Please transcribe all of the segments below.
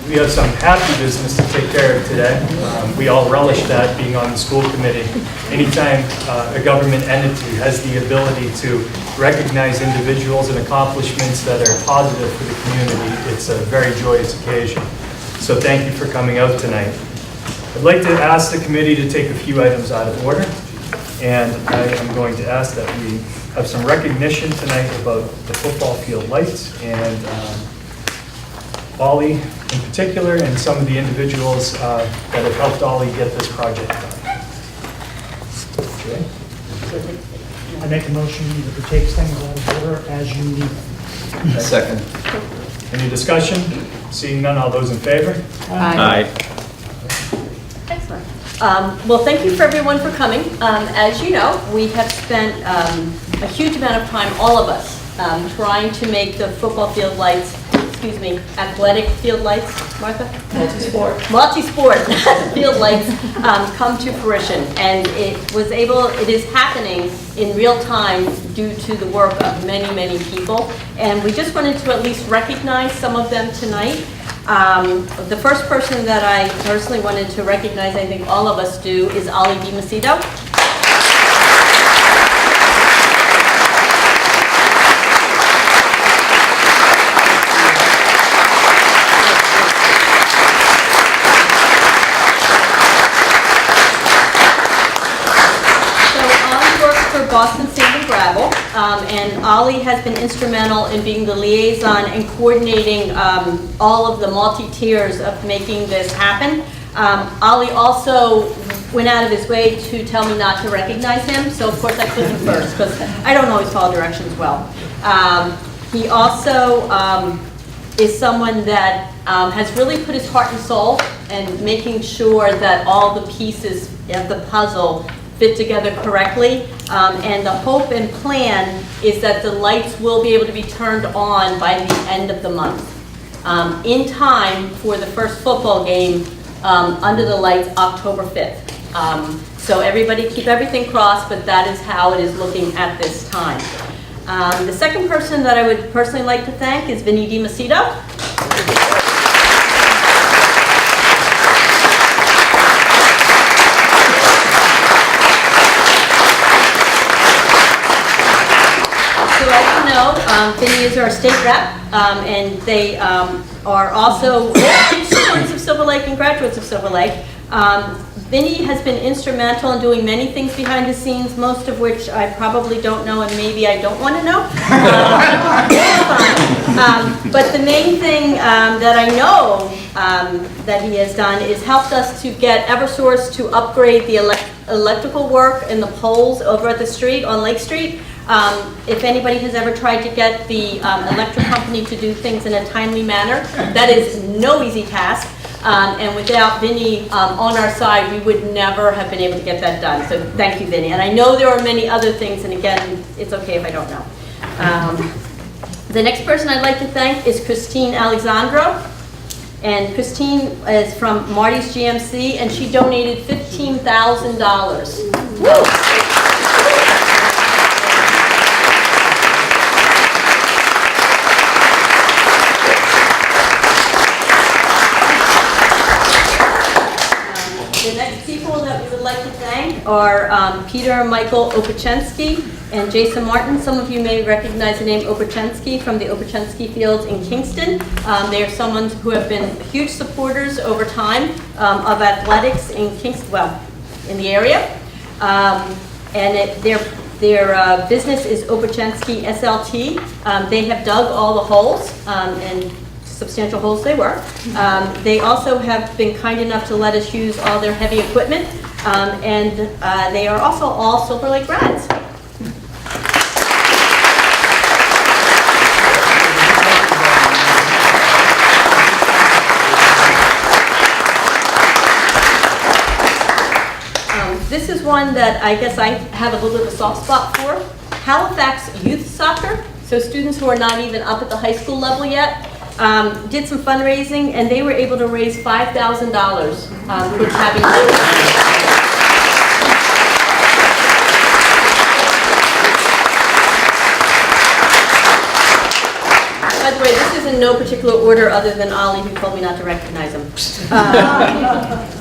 We have some happy business to take care of today. We all relish that, being on the school committee. Anytime a government entity has the ability to recognize individuals and accomplishments that are positive for the community, it's a very joyous occasion. So thank you for coming out tonight. I'd like to ask the committee to take a few items out of order, and I am going to ask that we have some recognition tonight about the football field lights and Ollie in particular, and some of the individuals that have helped Ollie get this project done. Okay. I make a motion that we take things out of order as you need them. Second. Any discussion? Seeing none, all those in favor? Aye. Excellent. Well, thank you for everyone for coming. As you know, we have spent a huge amount of time, all of us, trying to make the football field lights, athletic field lights, Martha? Multi-sport field lights come to fruition. And it is happening in real time due to the work of many, many people. And we just wanted to at least recognize some of them tonight. The first person that I personally wanted to recognize, I think all of us do, is Ollie DiMacedo. Boston Sand and Gravel, and Ollie has been instrumental in being the liaison and coordinating all of the multi-tiers of making this happen. Ollie also went out of his way to tell me not to recognize him, so of course I put him first because I don't always follow directions well. He also is someone that has really put his heart and soul in making sure that all the pieces of the puzzle fit together correctly, and the hope and plan is that the lights will be able to be turned on by the end of the month, in time for the first football game under the lights October 5th. So everybody keep everything crossed, but that is how it is looking at this time. The second person that I would personally like to thank is Vinny DiMacedo. Vinny is our state rep, and they are also students of Silver Lake and graduates of Silver Lake. Vinny has been instrumental in doing many things behind the scenes, most of which I probably don't know and maybe I don't want to know. But the main thing that I know that he has done is helped us to get Eversource to upgrade the electrical work in the poles over at the street on Lake Street. If anybody has ever tried to get the electric company to do things in a timely manner, that is no easy task. And without Vinny on our side, we would never have been able to get that done. So thank you, Vinny. And I know there are many other things, and again, it's okay if I don't know. The next person I'd like to thank is Christine Alexandro. And Christine is from Marty's GMC, and she donated $15,000. Woo! Are Peter and Michael Opachensky and Jason Martin. Some of you may recognize the name Opachensky from the Opachensky Fields in Kingston. They are someone who have been huge supporters over time of athletics in Kingston, well, in the area. Their business is Opachensky SLT. They have dug all the holes, and substantial holes they were. They also have been kind enough to let us use all their heavy equipment. And they are also all Silver Lake grads. This is one that I guess I have a little bit of a soft spot for. Halifax Youth Soccer, so students who are not even up at the high school level yet, did some fundraising, and they were able to raise $5,000, which having By the way, this is in no particular order other than Ollie, who told me not to recognize him.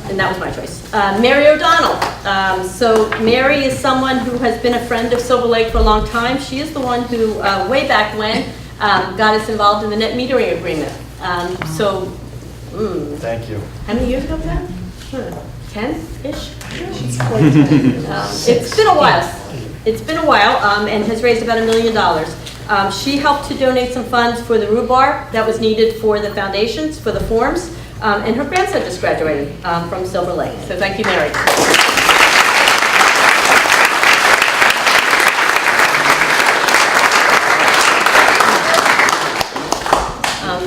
And that was my choice. Mary O'Donnell. So Mary is someone who has been a friend of Silver Lake for a long time. She is the one who, way back when, got us involved in the net metering agreement. Thank you. How many years ago was that? 10-ish? It's been a while. It's been a while, and has raised about $1 million. She helped to donate some funds for the rhubarb that was needed for the foundations, for the forms, and her grandson just graduated from Silver Lake. So thank you, Mary.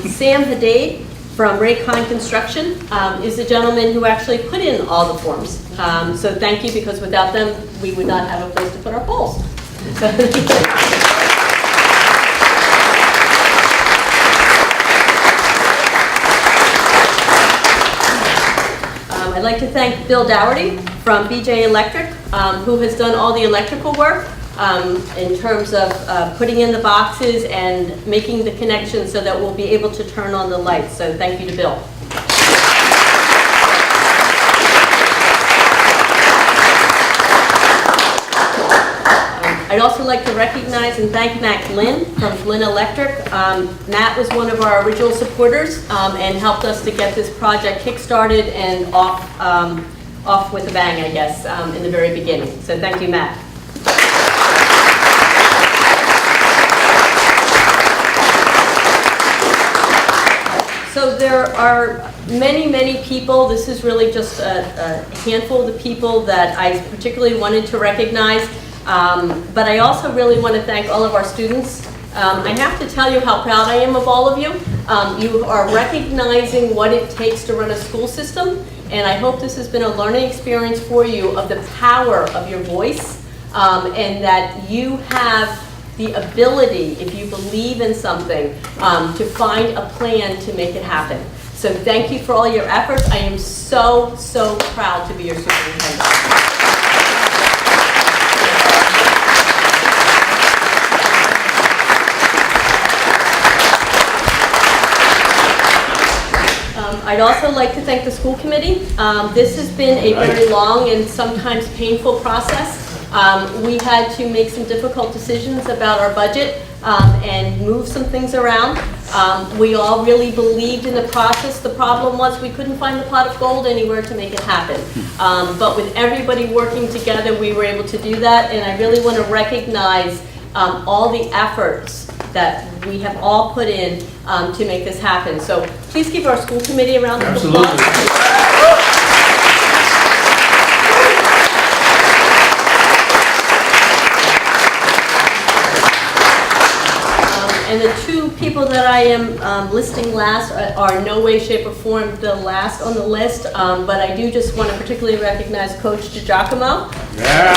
Sam Hadade from Raycon Construction is the gentleman who actually put in all the forms. So thank you, because without them, we would not have a place to put our poles. I'd like to thank Bill Dougherty from BJ Electric, who has done all the electrical work in terms of putting in the boxes and making the connections so that we'll be able to turn on the lights. So thank you to Bill. I'd also like to recognize and thank Matt Glynn from Glynn Electric. Matt was one of our original supporters and helped us to get this project kick-started and off with a bang, I guess, in the very beginning. So thank you, Matt. So there are many, many people. This is really just a handful of the people that I particularly wanted to recognize. But I also really want to thank all of our students. I have to tell you how proud I am of all of you. You are recognizing what it takes to run a school system, and I hope this has been a learning experience for you of the power of your voice, and that you have the ability, if you believe in something, to find a plan to make it happen. So thank you for all your efforts. I am so, so proud to be your superintendent. I'd also like to thank the school committee. This has been a very long and sometimes painful process. We had to make some difficult decisions about our budget and move some things around. We all really believed in the process. The problem was we couldn't find the pot of gold anywhere to make it happen. But with everybody working together, we were able to do that, and I really want to recognize all the efforts that we have all put in to make this happen. So please give our school committee a round of applause. And the two people that I am listing last are in no way, shape, or form the last on the list, but I do just want to particularly recognize Coach DiGiacomo. Yeah.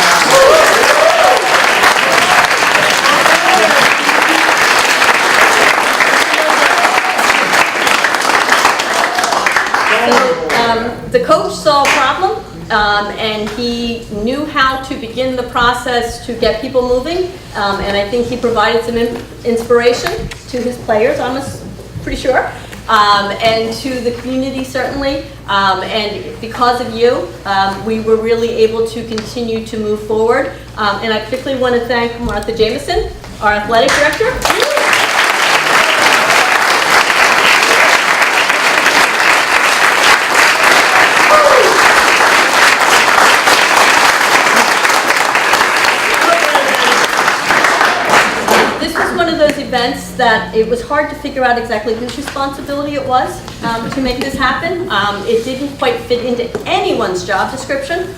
The coach saw a problem, and he knew how to begin the process to get people moving, and I think he provided some inspiration to his players, I'm pretty sure, and to the community certainly, and because of you, we were really able to continue to move forward, and I particularly want to thank Martha Jameson, our athletic director. Events that it was hard to figure out exactly whose responsibility it was to make this happen. It didn't quite fit into anyone's job description,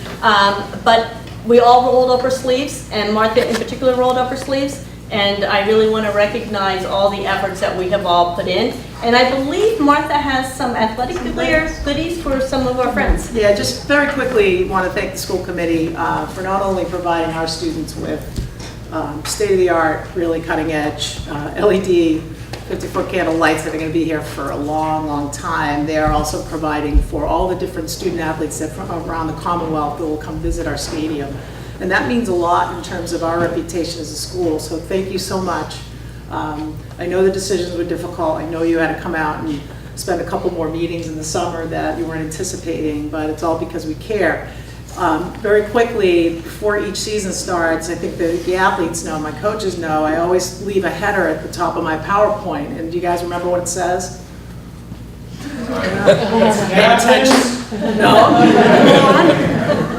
but we all rolled up our sleeves, and Martha in particular rolled up her sleeves, and I really want to recognize all the efforts that we have all put in. And I believe Martha has some athletic goodies for some of our friends. Yeah, just very quickly want to thank the school committee for not only providing our students with state-of-the-art, really cutting-edge LED 54 candle lights that are going to be here for a long, long time. They are also providing for all the different student athletes that from around the Commonwealth that will come visit our stadium. And that means a lot in terms of our reputation as a school, so thank you so much. I know the decisions were difficult. I know you had to come out and spend a couple more meetings in the summer that you weren't anticipating, but it's all because we care. Very quickly, before each season starts, I think the athletes know, my coaches know, I always leave a header at the top of my PowerPoint. And do you guys remember what it says? Pay attention. No?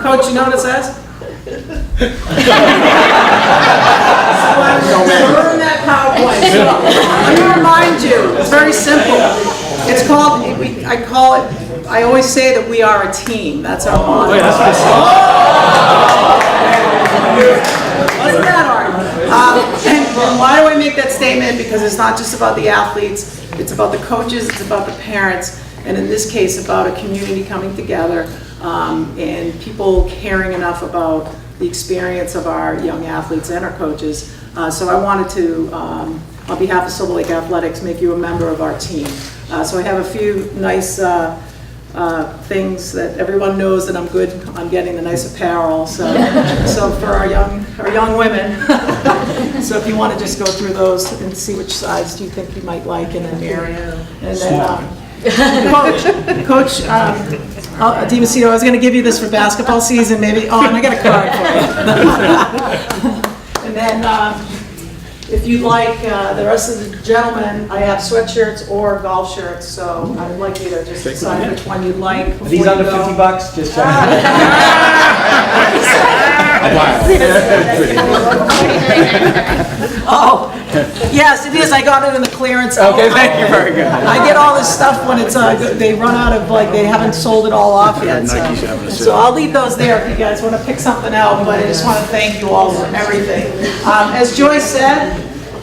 Coach, you know what it says? Burn that PowerPoint. So, let me remind you, it's very simple. It's called, I always say that we are a team. That's our motto. Wasn't that hard? And why do I make that statement? Because it's not just about the athletes, it's about the coaches, it's about the parents, and in this case, about a community coming together and people caring enough about the experience of our young athletes and our coaches. So I wanted to, on behalf of Silver Lake Athletics, make you a member of our team. So I have a few nice things that everyone knows that I'm good on getting the nice apparel. So for our young women. So if you want to just go through those and see which size do you think you might like in an area. And then Coach DiMacedo, I was going to give you this for basketball season, maybe. Oh, and I got a card for you. And then if you'd like, the rest of the gentlemen, I have sweatshirts or golf shirts, so I'd like you to just decide which one you'd like. Are these under $50? Just Oh, yes, it is. I got it in the clearance. Okay, thank you, very good. I get all this stuff when it's, they run out of, like, they haven't sold it all off yet. So I'll leave those there if you guys want to pick something out, but I just want to thank you all for everything. As Joyce said,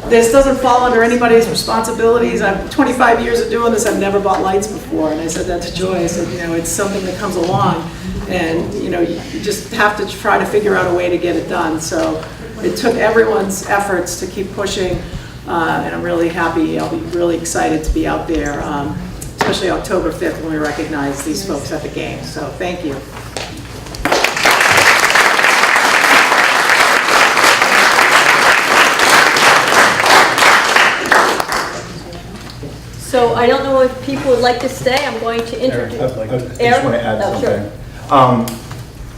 this doesn't fall under anybody's responsibilities. I'm 25 years of doing this. I've never bought lights before, and I said that to Joyce. And, it's something that comes along, and you just have to try to figure out a way to get it done. So it took everyone's efforts to keep pushing, and I'm really happy. I'll be really excited to be out there, especially October 5th when we recognize these folks at the game. So thank you. So I don't know if people would like to stay. I'm going to introduce. I just want to add something.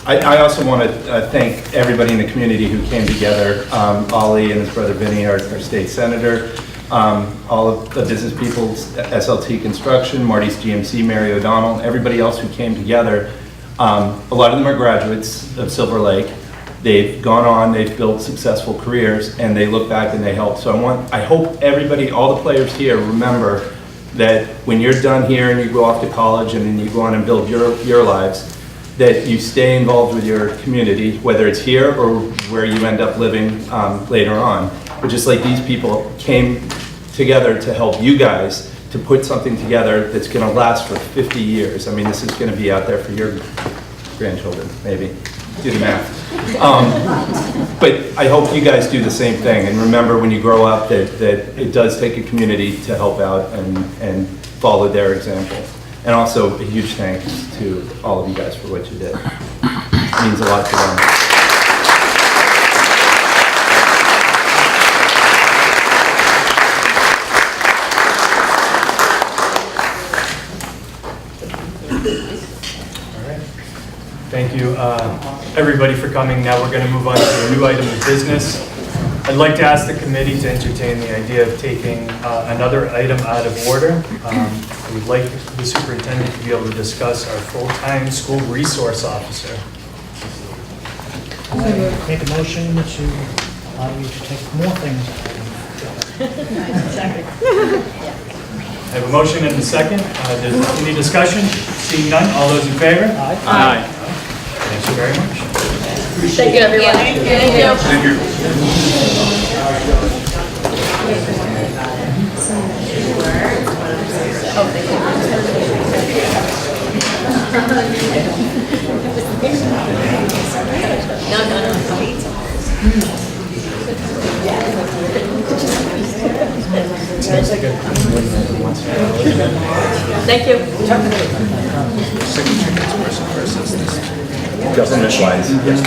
I also want to thank everybody in the community who came together. Ollie and his brother Vinny, our state senator, all of the business people, SLT Construction, Marty's GMC, Mary O'Donnell, everybody else who came together. A lot of them are graduates of Silver Lake. They've gone on, they've built successful careers, and they look back and they help. So I hope everybody, all the players here, remember that when you're done here and you go off to college and then you go on and build your lives, that you stay involved with your community, whether it's here or where you end up living later on. But just like these people came together to help you guys to put something together that's going to last for 50 years. I mean, this is going to be out there for your grandchildren, maybe. Do the math. But I hope you guys do the same thing. And remember when you grow up that it does take a community to help out and follow their example. And also a huge thanks to all of you guys for what you did. It means a lot to them. Thank you, everybody, for coming. Now we're going to move on to a new item of business. I'd like to ask the committee to entertain the idea of taking another item out of order. We'd like the superintendent to be able to discuss our full-time school resource officer. Make a motion to allow you to take more things out of I have a motion and a second. Any discussion? Seeing none, all those in favor? Aye. Thank you very much. Thank you, everyone. Thank you. Thank you. Oh, thank you. No. Thank you. Government-wise, yes.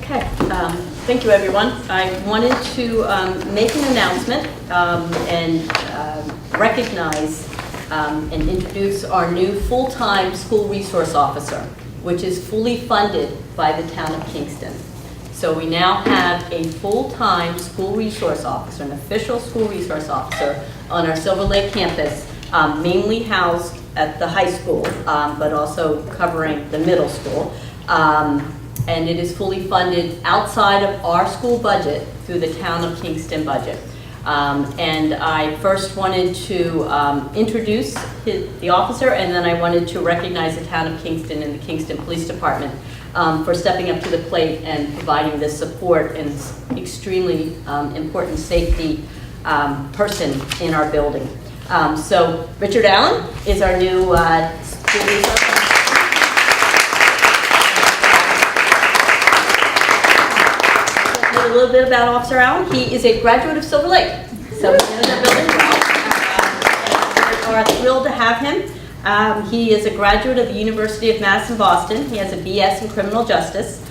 Okay, thank you, everyone. I wanted to make an announcement and recognize and introduce our new full-time school resource officer, which is fully funded by the town of Kingston. So we now have a full-time school resource officer, an official school resource officer on our Silver Lake campus, mainly housed at the high school, but also covering the middle school. And it is fully funded outside of our school budget through the town of Kingston budget. And I first wanted to introduce the officer, and then I wanted to recognize the town of Kingston and the Kingston Police Department for stepping up to the plate and providing this support and extremely important safety person in our building. So Richard Allen is our new school resource officer. A little bit about Officer Allen. He is a graduate of Silver Lake, so he knows our building well. We are thrilled to have him. He is a graduate of the University of Madison, Boston. He has a BS in criminal justice.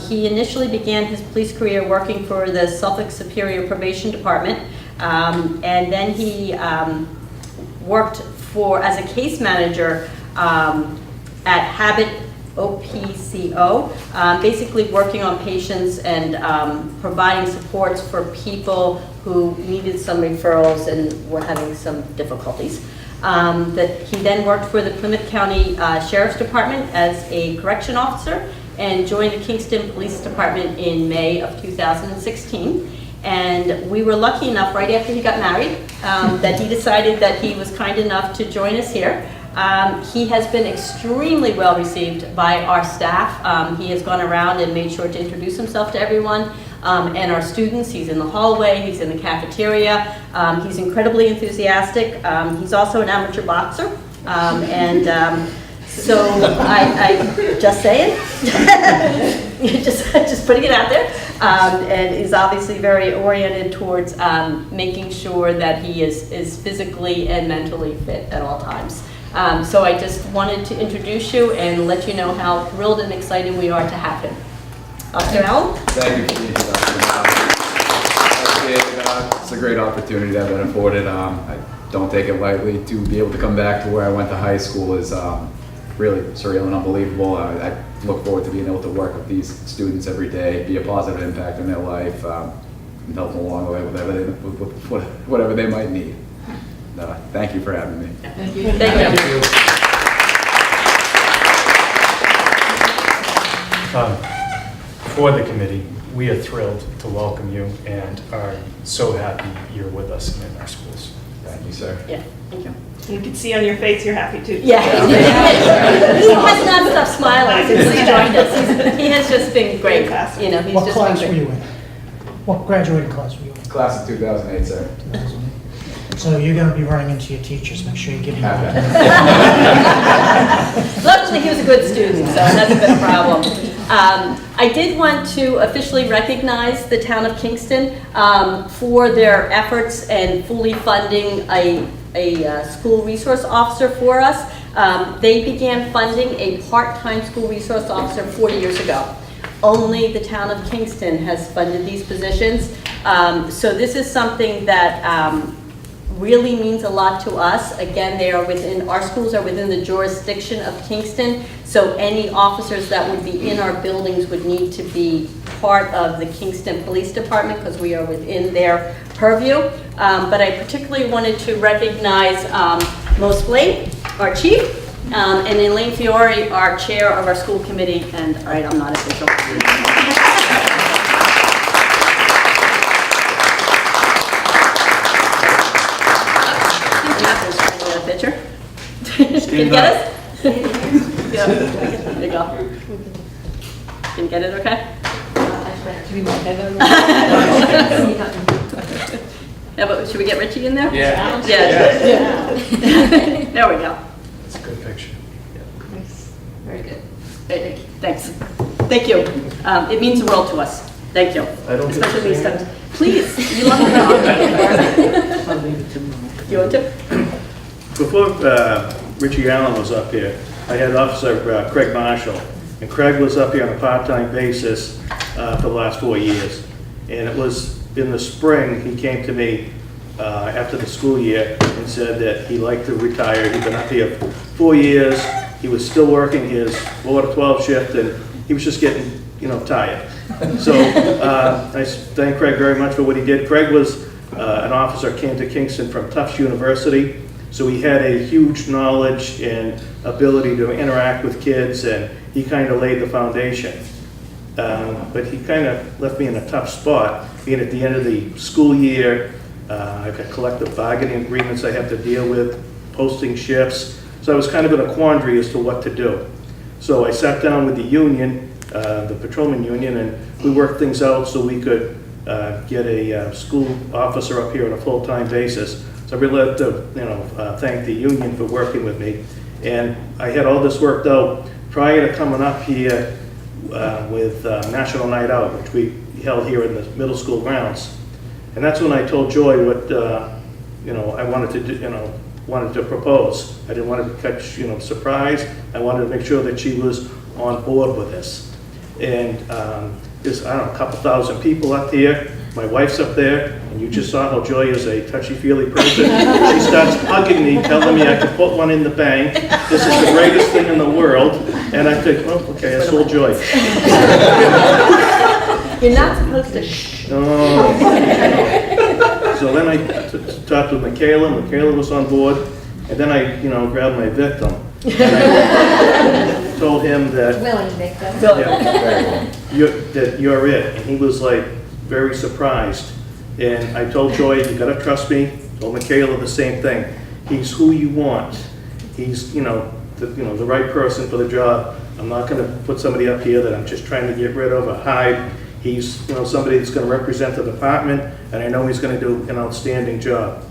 He initially began his police career working for the Suffolk Superior Probation Department, and then he worked as a case manager at Habit OPCO, basically working on patients and providing supports for people who needed some referrals and were having some difficulties. That he then worked for the Plymouth County Sheriff's Department as a correction officer and joined the Kingston Police Department in May of 2016. And we were lucky enough, right after he got married, that he decided that he was kind enough to join us here. He has been extremely well received by our staff. He has gone around and made sure to introduce himself to everyone and our students. He's in the hallway, he's in the cafeteria. He's incredibly enthusiastic. He's also an amateur boxer. So I just saying, just putting it out there, and is obviously very oriented towards making sure that he is physically and mentally fit at all times. So I just wanted to introduce you and let you know how thrilled and excited we are to have him. Officer Allen? Thank you for the introduction. It's a great opportunity that I've been afforded. I don't take it lightly. To be able to come back to where I went to high school is really surreal and unbelievable. I look forward to being able to work with these students every day, be a positive impact in their life, and help them along the way with whatever they might need. Thank you for having me. Thank you. Thank you. For the committee, we are thrilled to welcome you and are so happy you're with us and in our schools. Thank you, sir. Yeah, thank you. You can see on your face you're happy too. Yeah, he has not stopped smiling since he joined us. He has just been great. Fantastic. You know, he's What just class been were great. you in? What graduating class were you in? Class of 2008, sir. 2008. So you're going to be running into your teachers. Make sure you give them Okay. Luckily, he was a good student, so it hasn't been a problem. I did want to officially recognize the town of Kingston for their efforts and fully funding a school resource officer for us. They began funding a part-time school resource officer 40 years ago. Only the town of Kingston has funded these positions. So this is something that really means a lot to us. Again, they are within, our schools are within the jurisdiction of Kingston, so any officers that would be in our buildings would need to be part of the Kingston Police Department because we are within their purview. But I particularly wanted to recognize Mo Splade, our chief, and Elaine Fiore, our chair of our school committee, and all right, I'm not official. Picture. Can you get us? Yeah. There you go. Can you get it okay? Yeah, but should we get Richie in there? Yeah. Yeah. There we go. It's a good picture. Very good. Very good. Thanks. Thank you. It means the world to us. Thank you. I don't get to Especially these say times. Please, you love the dog. You want to? Before Richie Allen was up here, I had Officer Craig Marshall, and Craig was up here on a part-time basis for the last 4 years. And it was in the spring, he came to me after the school year and said that he'd like to retire. He'd been up here for 4 years. He was still working his 4 to 12 shift, and he was just getting, tired. So I thank Craig very much for what he did. Craig was an officer, came to Kingston from Tufts University, so he had a huge knowledge and ability to interact with kids, and he kind of laid the foundation. But he kind of left me in a tough spot, being at the end of the school year. I've got collective bargaining agreements I have to deal with, posting shifts. So I was kind of in a quandary as to what to do. So I sat down with the union, the patrolman union, and we worked things out so we could get a school officer up here on a full-time basis. So I really like to, thank the union for working with me. And I had all this worked out prior to coming up here with National Night Out, which we held here in the middle school grounds. And that's when I told Joy what, I wanted to do, wanted to propose. I didn't want to catch, surprise. I wanted to make sure that she was on board with this. And there's, I don't know, a couple thousand people up here. My wife's up there, and you just saw how Joy is a touchy-feely person. She starts hugging me, telling me I could put one in the bank. This is the greatest thing in the world. And I think, oh, okay, I sold Joy. You're not supposed to. Oh. So then I talked with Michaela. Michaela was on board, and then I, grabbed my victim. And I told him that, Willing victim. that you're it. And he was like very surprised. And I told Joy, you gotta trust me. Told Michaela the same thing. He's who you want. He's, the right person for the job. I'm not gonna put somebody up here that I'm just trying to get rid of or hide. He's, somebody that's gonna represent the department, and I know he's gonna do an outstanding job.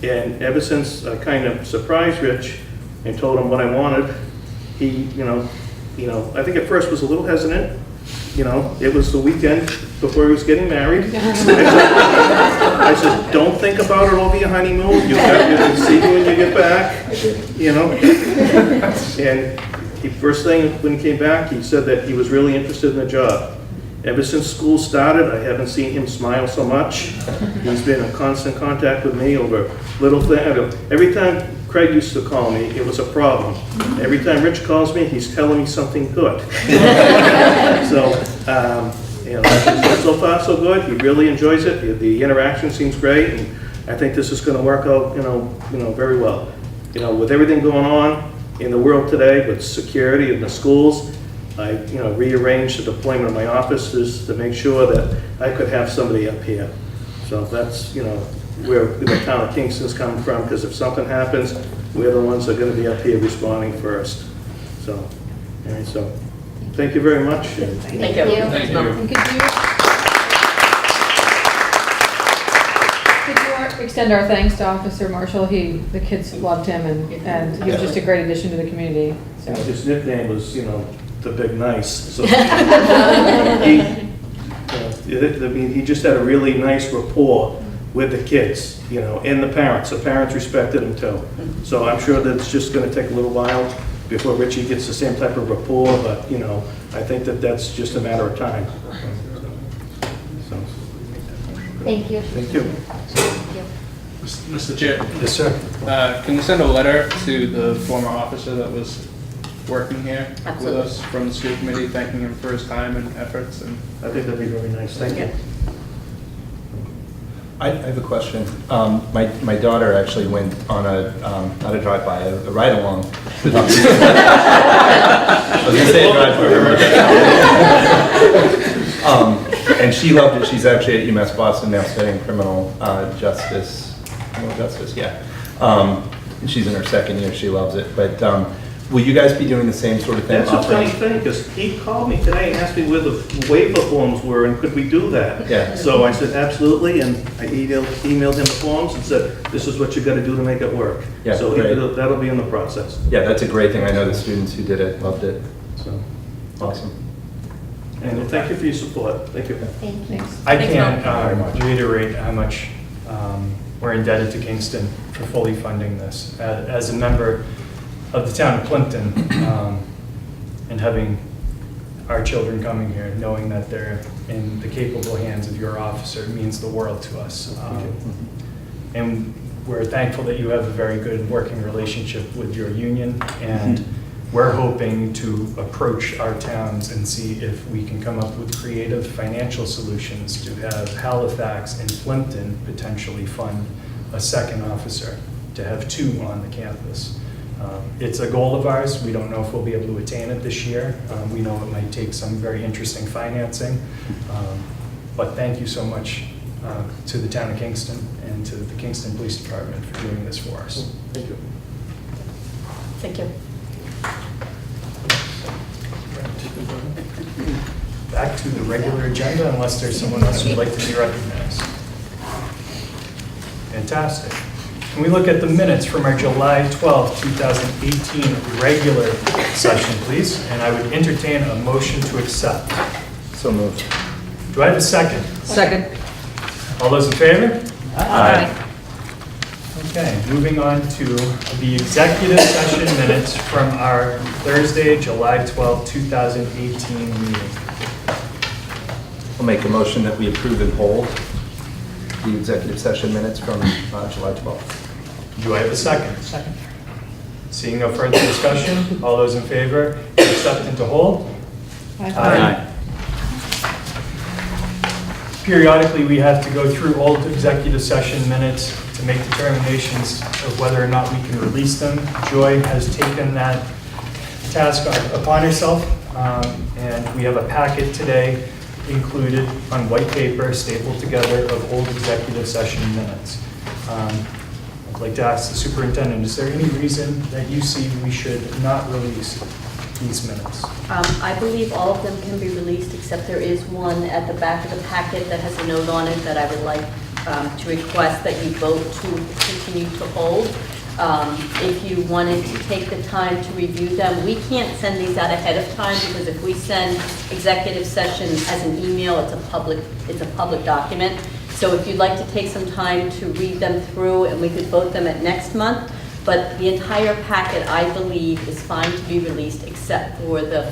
And ever since I kind of surprised Rich and told him what I wanted, he, I think at first was a little hesitant. It was the weekend before he was getting married. I said, don't think about it over your honeymoon. You can see you when you get back, And the first thing when he came back, he said that he was really interested in the job. Ever since school started, I haven't seen him smile so much. He's been in constant contact with me over little things. Every time Craig used to call me, it was a problem. Every time Rich calls me, he's telling me something good. So, so far so good. He really enjoys it. The interaction seems great, and I think this is going to work out, very well. With everything going on in the world today, with security in the schools, I, rearranged the deployment of my officers to make sure that I could have somebody up here. So that's, where the town of Kingston's coming from, because if something happens, we're the ones that are going to be up here responding first. So, all right, so thank you very much. Thank you. Thank you. Could you extend our thanks to Officer Marshall? The kids loved him, and he was just a great addition to the community. So. His nickname was, the Big Nice. So he just had a really nice rapport with the kids, and the parents. The parents respected him too. So I'm sure that it's just going to take a little while before Richie gets the same type of rapport, but I think that that's just a matter of time. So. Thank you. Thank you. Mr. Chair, Yes, sir. can you send a letter to the former officer that was working here Absolutely. with us from the school committee, thanking him for his time and efforts? And I think that'd be very nice. Thank you. I have a question. My daughter actually went on not a drive-by, a ride-along. I was going to say a drive-by. And she loved it. She's actually at UMass Boston now studying criminal justice, yeah. And she's in her second year. She loves it. But will you guys be doing the same sort of thing? That's a funny offering- thing, because he called me today and asked me where the waiver forms were and could we do that? Yeah. So I said, absolutely, and I emailed him the forms and said, this is what you gotta do to make it work. Yeah, So great. that'll be in the process, Yeah, that's a great thing. I know the students who did it loved it. so. Awesome. And thank you for your support, thank you. Thank you. I Thanks, can't Mel. reiterate how much we're indebted to Kingston for fully funding this. As a member of the town of Plimpton, and having our children coming here, knowing that they're in the capable hands of your officer means the world to us. And we're thankful that you have a very good working relationship with your union, and we're hoping to approach our towns and see if we can come up with creative financial solutions to have Halifax and Plimpton potentially fund a second officer, to have 2 on the campus. It's a goal of ours. We don't know if we'll be able to attain it this year. We know it might take some very interesting financing. But thank you so much to the town of Kingston and to the Kingston Police Department for doing this for us. Thank you. Thank you. Back to the regular agenda, unless there's someone else who'd like to be recognized. Fantastic. Can we look at the minutes from our July 12, 2018 regular session, please? And I would entertain a motion to accept. So moved. Do I have a second? Second. All those in favor? Aye. Okay, moving on to the executive session minutes from our Thursday, July 12, 2018 meeting. I'll make a motion that we approve and hold the executive session minutes from July 12th. Do I have a second? Second. Seeing no further discussion, all those in favor, accept and to hold? Aye. Periodically, we have to go through old executive session minutes to make determinations of whether or not we can release them. Joy has taken that task upon herself, and we have a packet today included on white paper, stapled together, of old executive session minutes. I'd like to ask the superintendent, is there any reason that you see we should not release these minutes? I believe all of them can be released, except there is one at the back of the packet that has a note on it that I would like to request that you vote to continue to hold. If you wanted to take the time to review them, we can't send these out ahead of time, because if we send executive sessions as an email, it's a public document. So if you'd like to take some time to read them through, and we could vote them at next month, but the entire packet, I believe, is fine to be released, except for the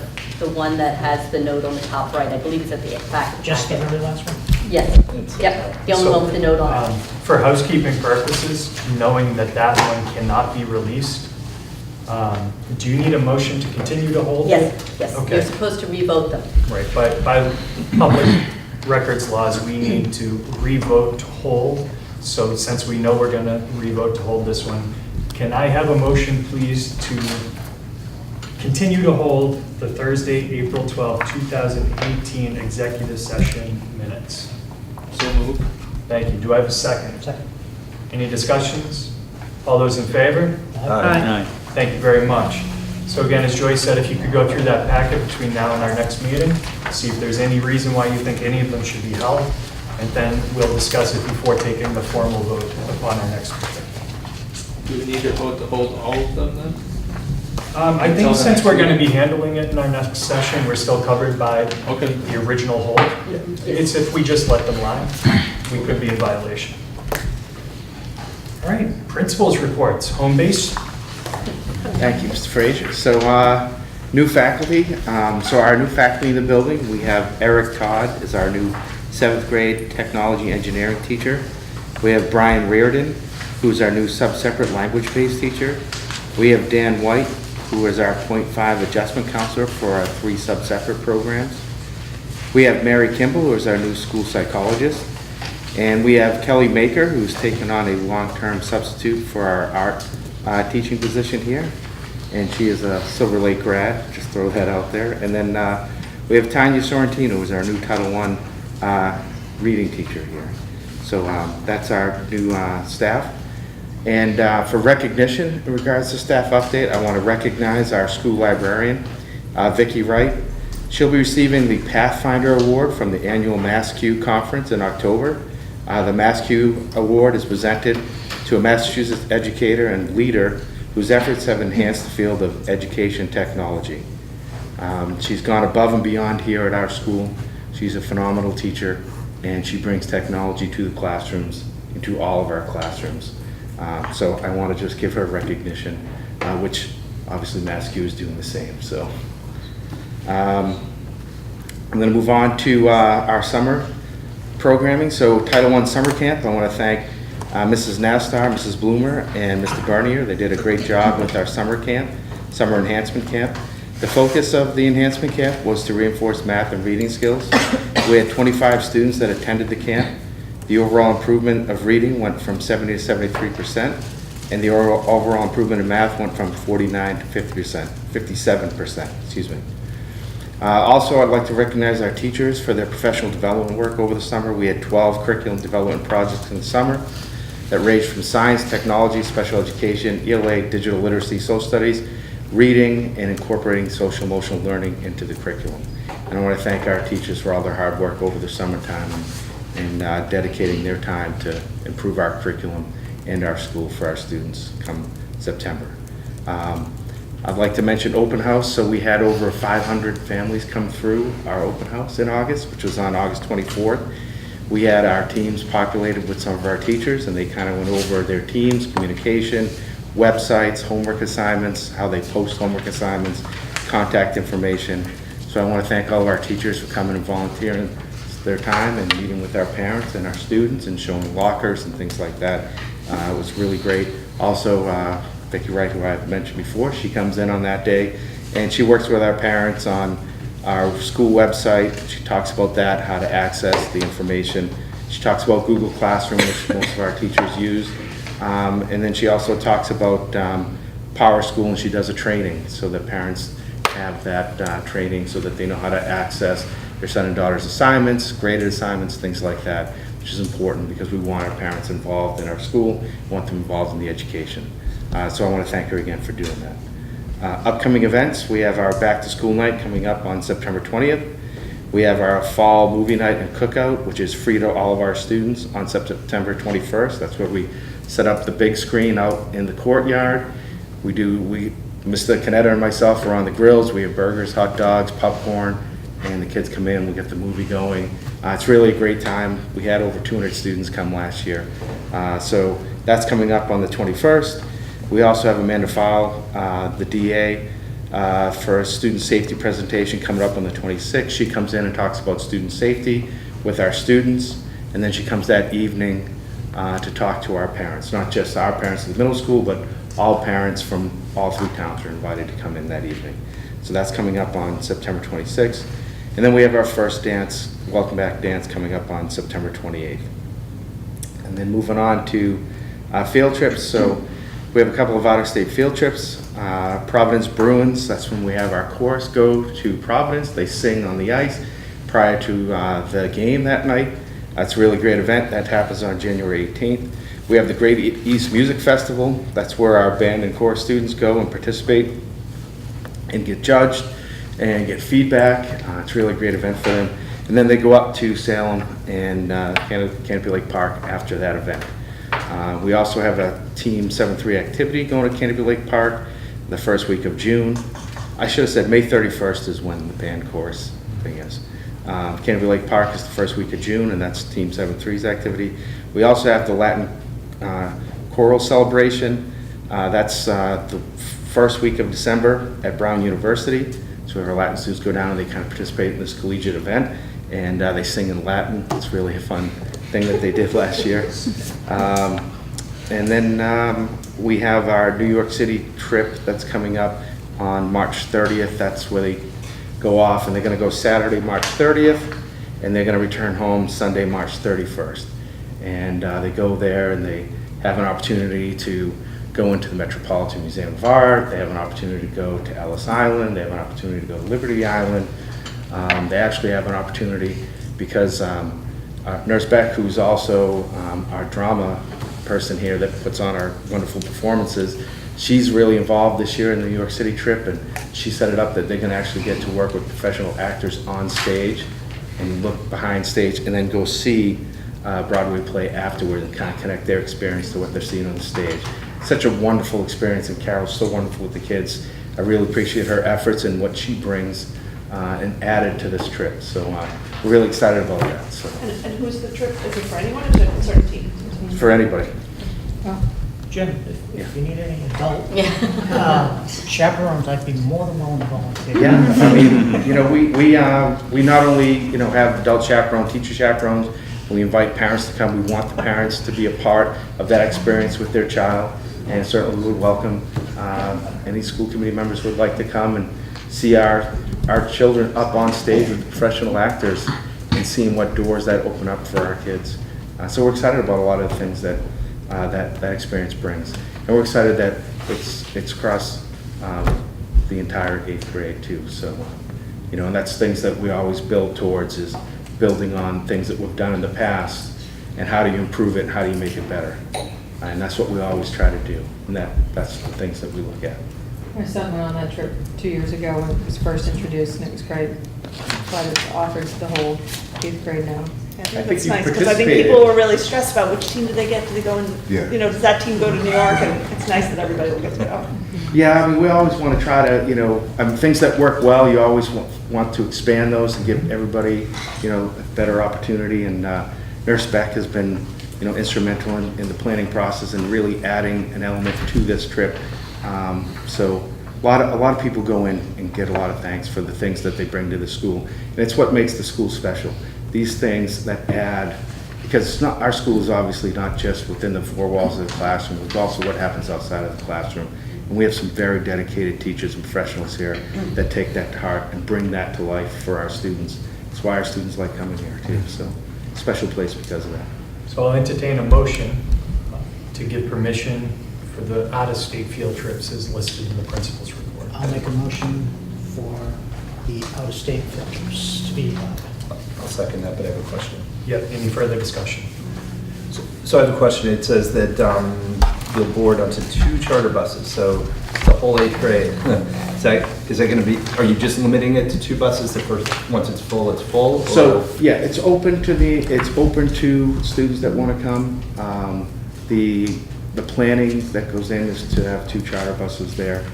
one that has the note on the top right. I believe it's at the back of the Just the packet. very last one? Yes, yep, the only one with the note on it. For housekeeping purposes, knowing that that one cannot be released, do you need a motion to continue to hold? Yes, yes, Okay. you're supposed to revote them. Right, by public records laws, we need to revote to hold. So since we know we're going to revote to hold this one, can I have a motion, please, to continue to hold the Thursday, April 12, 2018 executive session minutes? So moved. Thank you. Do I have a second? Second. Any discussions? All those in favor? Aye. Thank you very much. So again, as Joyce said, if you could go through that packet between now and our next meeting, see if there's any reason why you think any of them should be held, and then we'll discuss it before taking the formal vote upon our next meeting. Do we need to vote to hold all of them then? I Until think the since next we're going to meeting. be handling it in our next session, we're still covered by Okay. the original hold. It's if we just let them lie, we could be in violation. All right, principals reports, home base. Thank you, Mr. Frazier. So, new faculty. So our new faculty in the building, we have Eric Todd is our new 7th grade technology engineering teacher. We have Brian Reardon, who's our new sub-separate language-based teacher. We have Dan White, who is our .5 adjustment counselor for our 3 sub-separate programs. We have Mary Kimball, who is our new school psychologist. And we have Kelly Maker, who's taken on a long-term substitute for our art teaching position here. And she is a Silver Lake grad, just throw that out there. And then we have Tanya Sorrentino, who's our new Title I reading teacher here. So that's our new staff. And for recognition in regards to staff update, I want to recognize our school librarian, Vicki Wright. She'll be receiving the Pathfinder Award from the annual MassQ conference in October. The MassQ Award is presented to a Massachusetts educator and leader whose efforts have enhanced the field of education technology. She's gone above and beyond here at our school. She's a phenomenal teacher, and she brings technology to the classrooms, into all of our classrooms. So I want to just give her recognition, which obviously MassQ is doing the same. So I'm going to move on to our summer programming. So Title I Summer Camp, I want to thank Mrs. Nastar, Mrs. Bloomer, and Mr. Garnier. They did a great job with our summer camp, summer enhancement camp. The focus of the enhancement camp was to reinforce math and reading skills. We had 25 students that attended the camp. The overall improvement of reading went from 70 to 73%, and the overall improvement in math went from 49 to 57%, excuse me. Also, I'd like to recognize our teachers for their professional development work over the summer. We had 12 curriculum development projects in the summer that ranged from science, technology, special education, ELA, digital literacy, social studies, reading, and incorporating social emotional learning into the curriculum. And I want to thank our teachers for all their hard work over the summertime and dedicating their time to improve our curriculum and our school for our students come September. I'd like to mention open house. So we had over 500 families come through our open house in August, which was on August 24th. We had our teams populated with some of our teachers, and they kind of went over their teams, communication, websites, homework assignments, how they post homework assignments, contact information. So I want to thank all of our teachers for coming and volunteering their time and meeting with our parents and our students and showing lockers and things like that. It was really great. Also, Vicki Wright, who I mentioned before, she comes in on that day and she works with our parents on our school website. She talks about that, how to access the information. She talks about Google Classroom, which most of our teachers use. And then she also talks about Power School, and she does a training so that parents have that training so that they know how to access their son and daughter's assignments, graded assignments, things like that, which is important because we want our parents involved in our school, want them involved in the education. So I want to thank her again for doing that. Upcoming events, we have our back to school night coming up on September 20th. We have our fall movie night and cookout, which is free to all of our students on September 21st. That's where we set up the big screen out in the courtyard. Mr. Canetta and myself are on the grills. We have burgers, hot dogs, popcorn, and the kids come in, we get the movie going. It's really a great time. We had over 200 students come last year. So that's coming up on the 21st. We also have Amanda Fowle, the DA, for a student safety presentation coming up on the 26th. She comes in and talks about student safety with our students, and then she comes that evening to talk to our parents, not just our parents at the middle school, but all parents from all three towns are invited to come in that evening. So that's coming up on September 26th. And then we have our first dance, Welcome Back Dance, coming up on September 28th. And then moving on to field trips. So we have a couple of out-of-state field trips. Providence Bruins, that's when we have our chorus go to Providence. They sing on the ice prior to the game that night. It's a really great event. That happens on January 18th. We have the Great East Music Festival. That's where our band and chorus students go and participate and get judged and get feedback. It's a really great event for them. And then they go up to Salem and Canopy Lake Park after that event. We also have a Team 7-3 activity going to Canopy Lake Park the first week of June. I should have said May 31st is when the band chorus thing is. Canopy Lake Park is the first week of June, and that's Team 7-3's activity. We also have the Latin Choral Celebration. That's the first week of December at Brown University. So our Latin students go down and they kind of participate in this collegiate event, and they sing in Latin. It's really a fun thing that they did last year. And then we have our New York City trip that's coming up on March 30th. That's where they go off, and they're going to go Saturday, March 30th, and they're going to return home Sunday, March 31st. And they go there and they have an opportunity to go into the Metropolitan Museum of Art. They have an opportunity to go to Ellis Island. They have an opportunity to go to Liberty Island. They actually have an opportunity because Nurse Beck, who's also our drama person here that puts on our wonderful performances. She's really involved this year in the New York City trip, and she set it up that they're gonna actually get to work with professional actors on stage and look behind stage and then go see Broadway play afterward and kind of connect their experience to what they're seeing on the stage. Such a wonderful experience, and Carol's so wonderful with the kids. I really appreciate her efforts and what she brings and added to this trip. So we're really excited about that. So And who's the trip? Is it for anyone or is it a certain team? for anybody. Oh, Jim, if you need any adult Yeah. chaperones, I'd be more than willing to volunteer. Yeah, I mean, you know, we not only, you know, have adult chaperone, teacher chaperones, we invite parents to come. We want the parents to be a part of that experience with their child, and certainly we would welcome any school committee members who would like to come and see our children up on stage with professional actors and seeing what doors that open up for our kids. So we're excited about a lot of the things that that experience brings. And we're excited that it's across the entire 8th grade too. So, you know, and that's things that we always build towards, is building on things that we've done in the past and how do you improve it and how do you make it better. And that's what we always try to do. And that's the things that we look at. my son went on that trip 2 years ago when it was first introduced, and it was great. Glad it's offered to the whole 8th grade now. I I think think that's you nice, because I think participated. people were really stressed about which team do they get, do they go and, Yeah. you know, does that team go to New York? And it's nice that everybody will get to go. Yeah, I mean, we always want to try to, you know, things that work well, you always want to expand those and give everybody, you know, a better opportunity. And Nurse Beck has been, you know, instrumental in the planning process and really adding an element to this trip. So a lot of people go in and get a lot of thanks for the things that they bring to the school. And it's what makes the school special. These things that add, because it's not, our school is obviously not just within the four walls of the classroom, it's also what happens outside of the classroom. And we have some very dedicated teachers and professionals here that take that to heart and bring that to life for our students. That's why our students like coming here too. So special place because of that. So I'll entertain a motion to give permission for the out-of-state field trips as listed in the principal's report. I'll make a motion for the out-of-state field trips to be allowed. I'll second that, but I have a question. Yep, any further discussion? So I have a question. It says that you'll board up to 2 charter buses, so the whole 8th grade. Is that going to be, are you just limiting it to 2 buses? The first, once it's full, or? So, yeah, it's open to students that want to come. The planning that goes in is to have 2 charter buses there,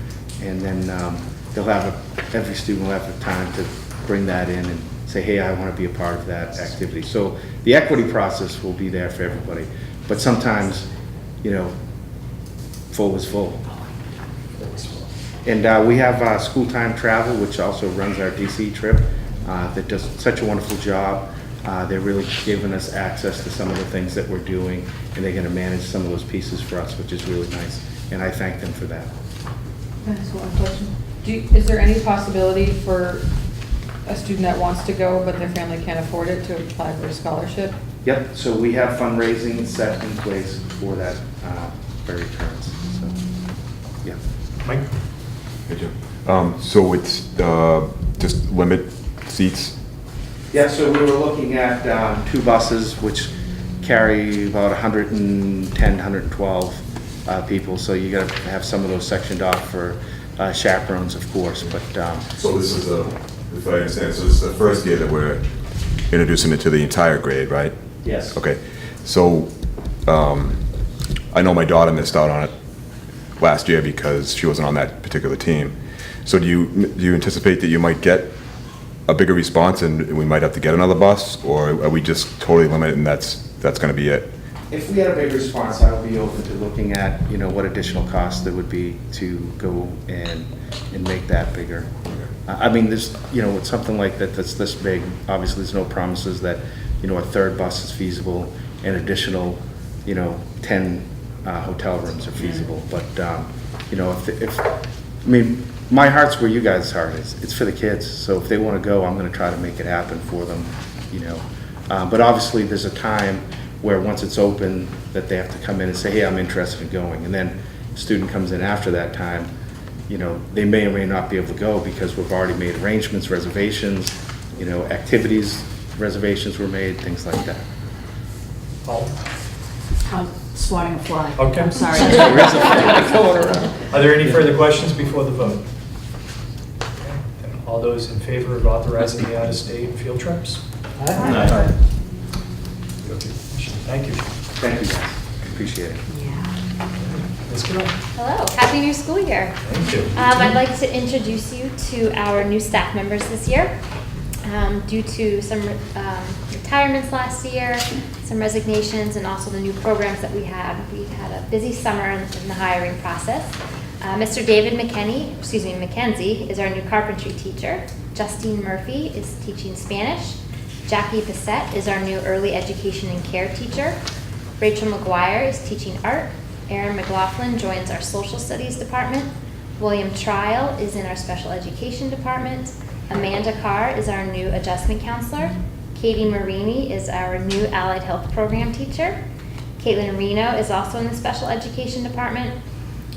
and then every student will have the time to bring that in and say, hey, I want to be a part of that activity. So the equity process will be there for everybody, but sometimes, you know, full is full. And we have school time travel, which also runs our DC trip, that does such a wonderful job. They're really giving us access to some of the things that we're doing, and they're going to manage some of those pieces for us, which is really nice. And I thank them for that. Can I ask one question? Is there any possibility for a student that wants to go but their family can't afford it to apply for a scholarship? Yep, so we have fundraising set in place for that very terms. So, yeah. Mike? Hey, Jim. So it's just limit seats? Yeah, so we were looking at 2 buses, which carry about 110, 112 people. So you got to have some of those sectioned off for chaperones, of course. But So this is if I understand, so this is the first year that we're introducing it to the entire grade, right? yes. Okay. So I know my daughter missed out on it last year because she wasn't on that particular team. So do you anticipate that you might get a bigger response and we might have to get another bus, or are we just totally limited and that's going to be it? If we had a big response, I would be open to looking at, you know, what additional costs there would be to go and make that bigger. I mean, there's, you know, with something like that that's this big, obviously there's no promises that, you know, a 3rd bus is feasible and additional, you know, 10 hotel rooms are feasible. But, you know, I mean, my heart's where you guys' heart is. It's for the kids. So if they want to go, I'm going to try to make it happen for them, you know. But obviously there's a time where once it's open that they have to come in and say, hey, I'm interested in going. And then the student comes in after that time, you know, they may or may not be able to go because we've already made arrangements, reservations, you know, activities, reservations were made, things like that. Paul? swatting a fly. Okay. I'm sorry. There is a fly going around. Are there any further questions before the vote? Okay, then all those in favor of authorizing the out-of-state field trips? Aye. Thank you. Thank you, guys. Appreciate it. Ms. Carroll? Hello, happy new school year. Thank you. I'd like to introduce you to our new staff members this year. Due to some retirements last year, some resignations, and also the new programs that we had a busy summer in the hiring process. Mr. David McKenzie is our new carpentry teacher. Justine Murphy is teaching Spanish. Jackie Bissett is our new early education and care teacher. Rachel McGuire is teaching art. Erin McLaughlin joins our social studies department. William Trial is in our special education department. Amanda Carr is our new adjustment counselor. Katie Marini is our new allied health program teacher. Caitlin Reno is also in the special education department.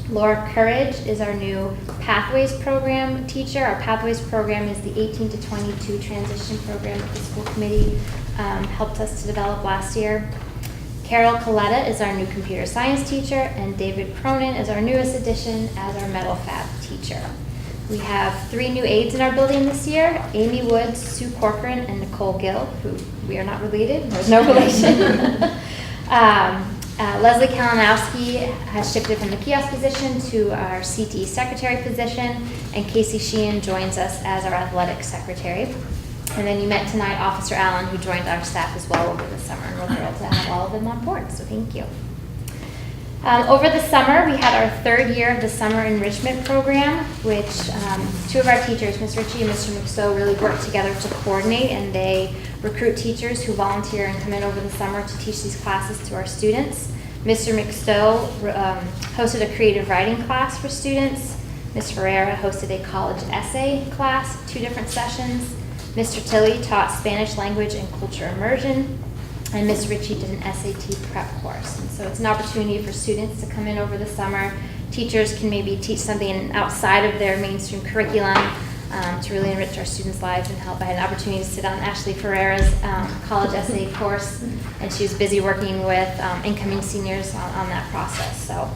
Laura Courage is our new Pathways program teacher. Our Pathways program is the 18 to 22 transition program that the school committee helped us to develop last year. Carol Coletta is our new computer science teacher, and David Cronin is our newest addition as our metal fab teacher. We have 3 new aides in our building this year: Amy Woods, Sue Corcoran, and Nicole Gill, who we are not related. There's no relation. Leslie Kalinowski has shifted from the kiosk position to our CTE secretary position, and Casey Sheehan joins us as our athletic secretary. And then you met tonight Officer Allen, who joined our staff as well over the summer, and we're thrilled to have all of them on board, so thank you. Over the summer, we had our 3rd year of the summer enrichment program, which 2 of our teachers, Ms. Ritchie and Mr. McStowe, really worked together to coordinate, and they recruit teachers who volunteer and come in over the summer to teach these classes to our students. Mr. McStowe hosted a creative writing class for students. Ms. Ferreira hosted a college essay class, 2 different sessions. Mr. Tilley taught Spanish language and culture immersion, and Ms. Ritchie did an SAT prep course. And so it's an opportunity for students to come in over the summer. Teachers can maybe teach something outside of their mainstream curriculum to really enrich our students' lives and help. I had an opportunity to sit on Ashley Ferreira's college essay course, and she was busy working with incoming seniors on that process. So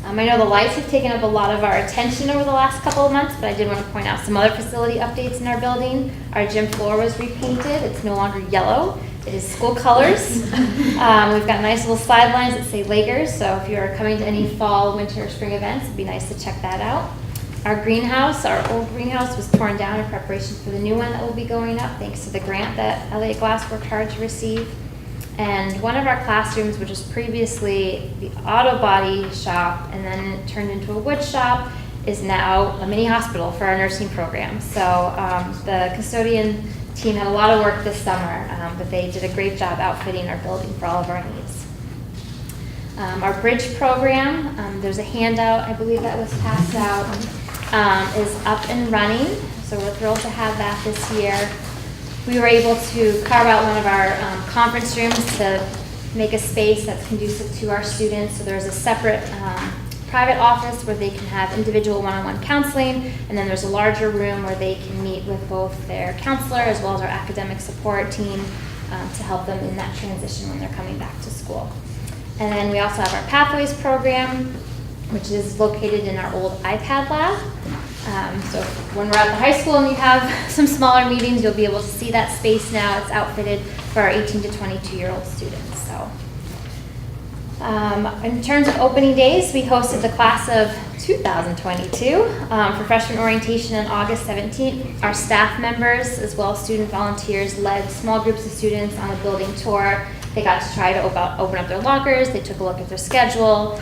I know the lights have taken up a lot of our attention over the last couple of months, but I did want to point out some other facility updates in our building. Our gym floor was repainted. It's no longer yellow. It is school colors. We've got nice little sidelines that say Lakers, so if you're coming to any fall, winter, or spring events, it'd be nice to check that out. Our greenhouse, our old greenhouse, was torn down in preparation for the new one that will be going up, thanks to the grant that Elliott Glass worked hard to receive. And one of our classrooms, which was previously the auto body shop and then it turned into a wood shop, is now a mini hospital for our nursing program. So the custodian team had a lot of work this summer, but they did a great job outfitting our building for all of our needs. Our bridge program, there's a handout, I believe that was passed out, is up and running. So we're thrilled to have that this year. We were able to carve out one of our conference rooms to make a space that's conducive to our students. So there's a separate private office where they can have individual one-on-one counseling, and then there's a larger room where they can meet with both their counselor as well as our academic support team to help them in that transition when they're coming back to school. And then we also have our Pathways program, which is located in our old iPad lab. So when we're at the high school and we have some smaller meetings, you'll be able to see that space now. It's outfitted for our 18 to 22-year-old students. So, in terms of opening days, we hosted the class of 2022 for freshman orientation on August 17th. Our staff members, as well as student volunteers, led small groups of students on a building tour. They got to try to open up their lockers. They took a look at their schedule.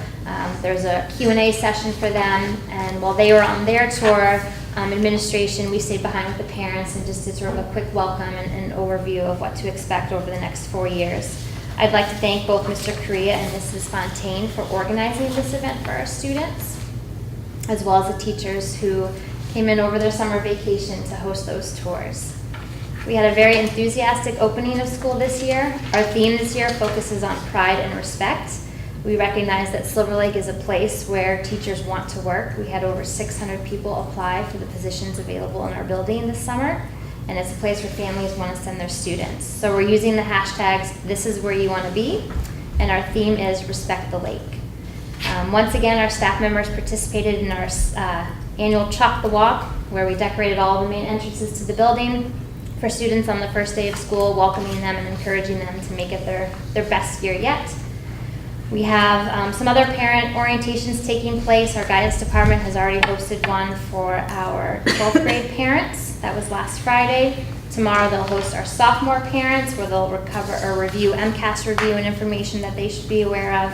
There's a Q&A session for them. And while they were on their tour, administration, we stayed behind with the parents and just did sort of a quick welcome and overview of what to expect over the next 4 years. I'd like to thank both Mr. Correa and Mrs. Fontaine for organizing this event for our students, as well as the teachers who came in over their summer vacation to host those tours. We had a very enthusiastic opening of school this year. Our theme this year focuses on pride and respect. We recognize that Silver Lake is a place where teachers want to work. We had over 600 people apply for the positions available in our building this summer, and it's a place where families want to send their students. So we're using the hashtags, "This is where you want to be," and our theme is Respect the Lake. Once again, our staff members participated in our annual Chalk the Walk, where we decorated all the main entrances to the building for students on the first day of school, welcoming them and encouraging them to make it their best year yet. We have some other parent orientations taking place. Our guidance department has already hosted one for our 12th grade parents. That was last Friday. Tomorrow they'll host our sophomore parents, where they'll review MCAS review and information that they should be aware of.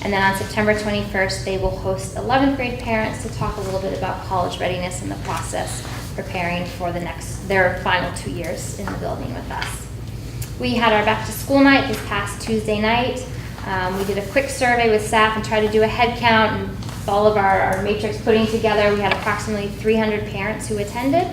And then on September 21st, they will host 11th grade parents to talk a little bit about college readiness and the process preparing for their final 2 years in the building with us. We had our back to school night this past Tuesday night. We did a quick survey with staff and tried to do a head count, and all of our matrix putting together, we had approximately 300 parents who attended.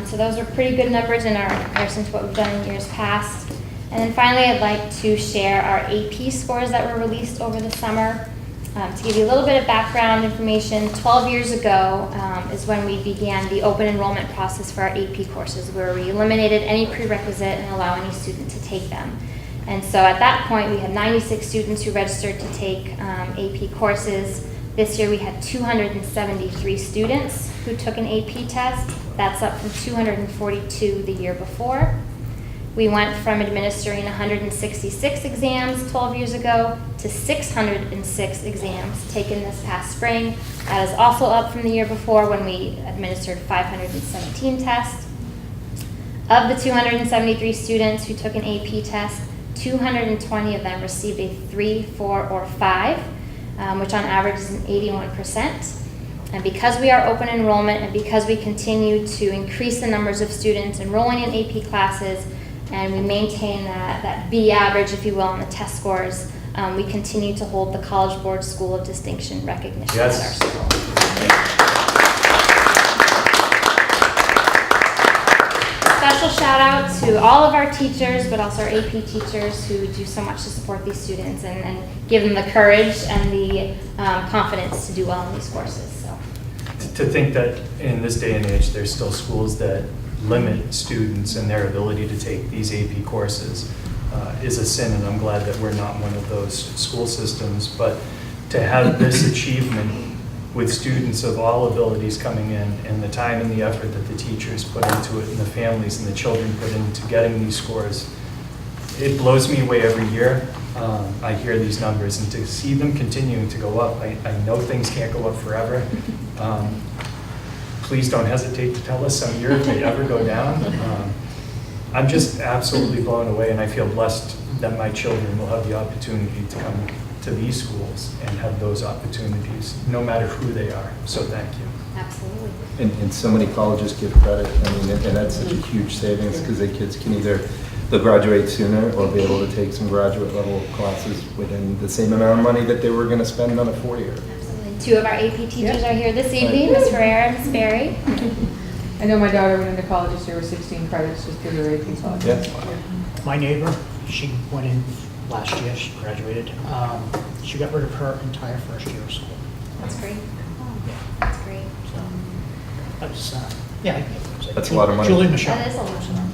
So those are pretty good numbers in our comparison to what we've done in years past. And then finally, I'd like to share our AP scores that were released over the summer. To give you a little bit of background information, 12 years ago is when we began the open enrollment process for our AP courses, where we eliminated any prerequisite and allow any student to take them. And so at that point, we had 96 students who registered to take AP courses. This year we had 273 students who took an AP test. That's up from 242 the year before. We went from administering 166 exams 12 years ago to 606 exams taken this past spring. That is also up from the year before, when we administered 517 tests. Of the 273 students who took an AP test, 220 of them received a 3, 4, or 5, which on average is an 81%. And because we are open enrollment, and because we continue to increase the numbers of students enrolling in AP classes, and we maintain that B average, if you will, on the test scores, we continue to hold the College Board School of Distinction recognition at our school. Special shout out to all of our teachers, but also our AP teachers who do so much to support these students and give them the courage and the confidence to do well in these courses. So. To think that in this day and age, there's still schools that limit students and their ability to take these AP courses is a sin, and I'm glad that we're not one of those school systems. But to have this achievement with students of all abilities coming in, and the time and the effort that the teachers put into it, and the families and the children put into getting these scores, it blows me away every year. I hear these numbers, and to see them continuing to go up, I know things can't go up forever. Please don't hesitate to tell us some year if they ever go down. I'm just absolutely blown away, and I feel blessed that my children will have the opportunity to come to these schools and have those opportunities, no matter who they are. So thank you. Absolutely. And so many colleges give credit. I mean, and that's such a huge savings, because the kids can they'll graduate sooner, or be able to take some graduate level classes within the same amount of money that they were going to spend on a 4-year. Absolutely. 2 of our AP teachers are here this evening, Ms. Ferreira and Ms. Berry. I know my daughter went into college this year with 16 credits just through her AP class. Yeah. My neighbor, she went in last year, she graduated. She got rid of her entire first year of school. That's great. Yeah. That's great. So, that's, yeah. I think it was like That's a lot of money. Julie Michelle. That is a lot of money.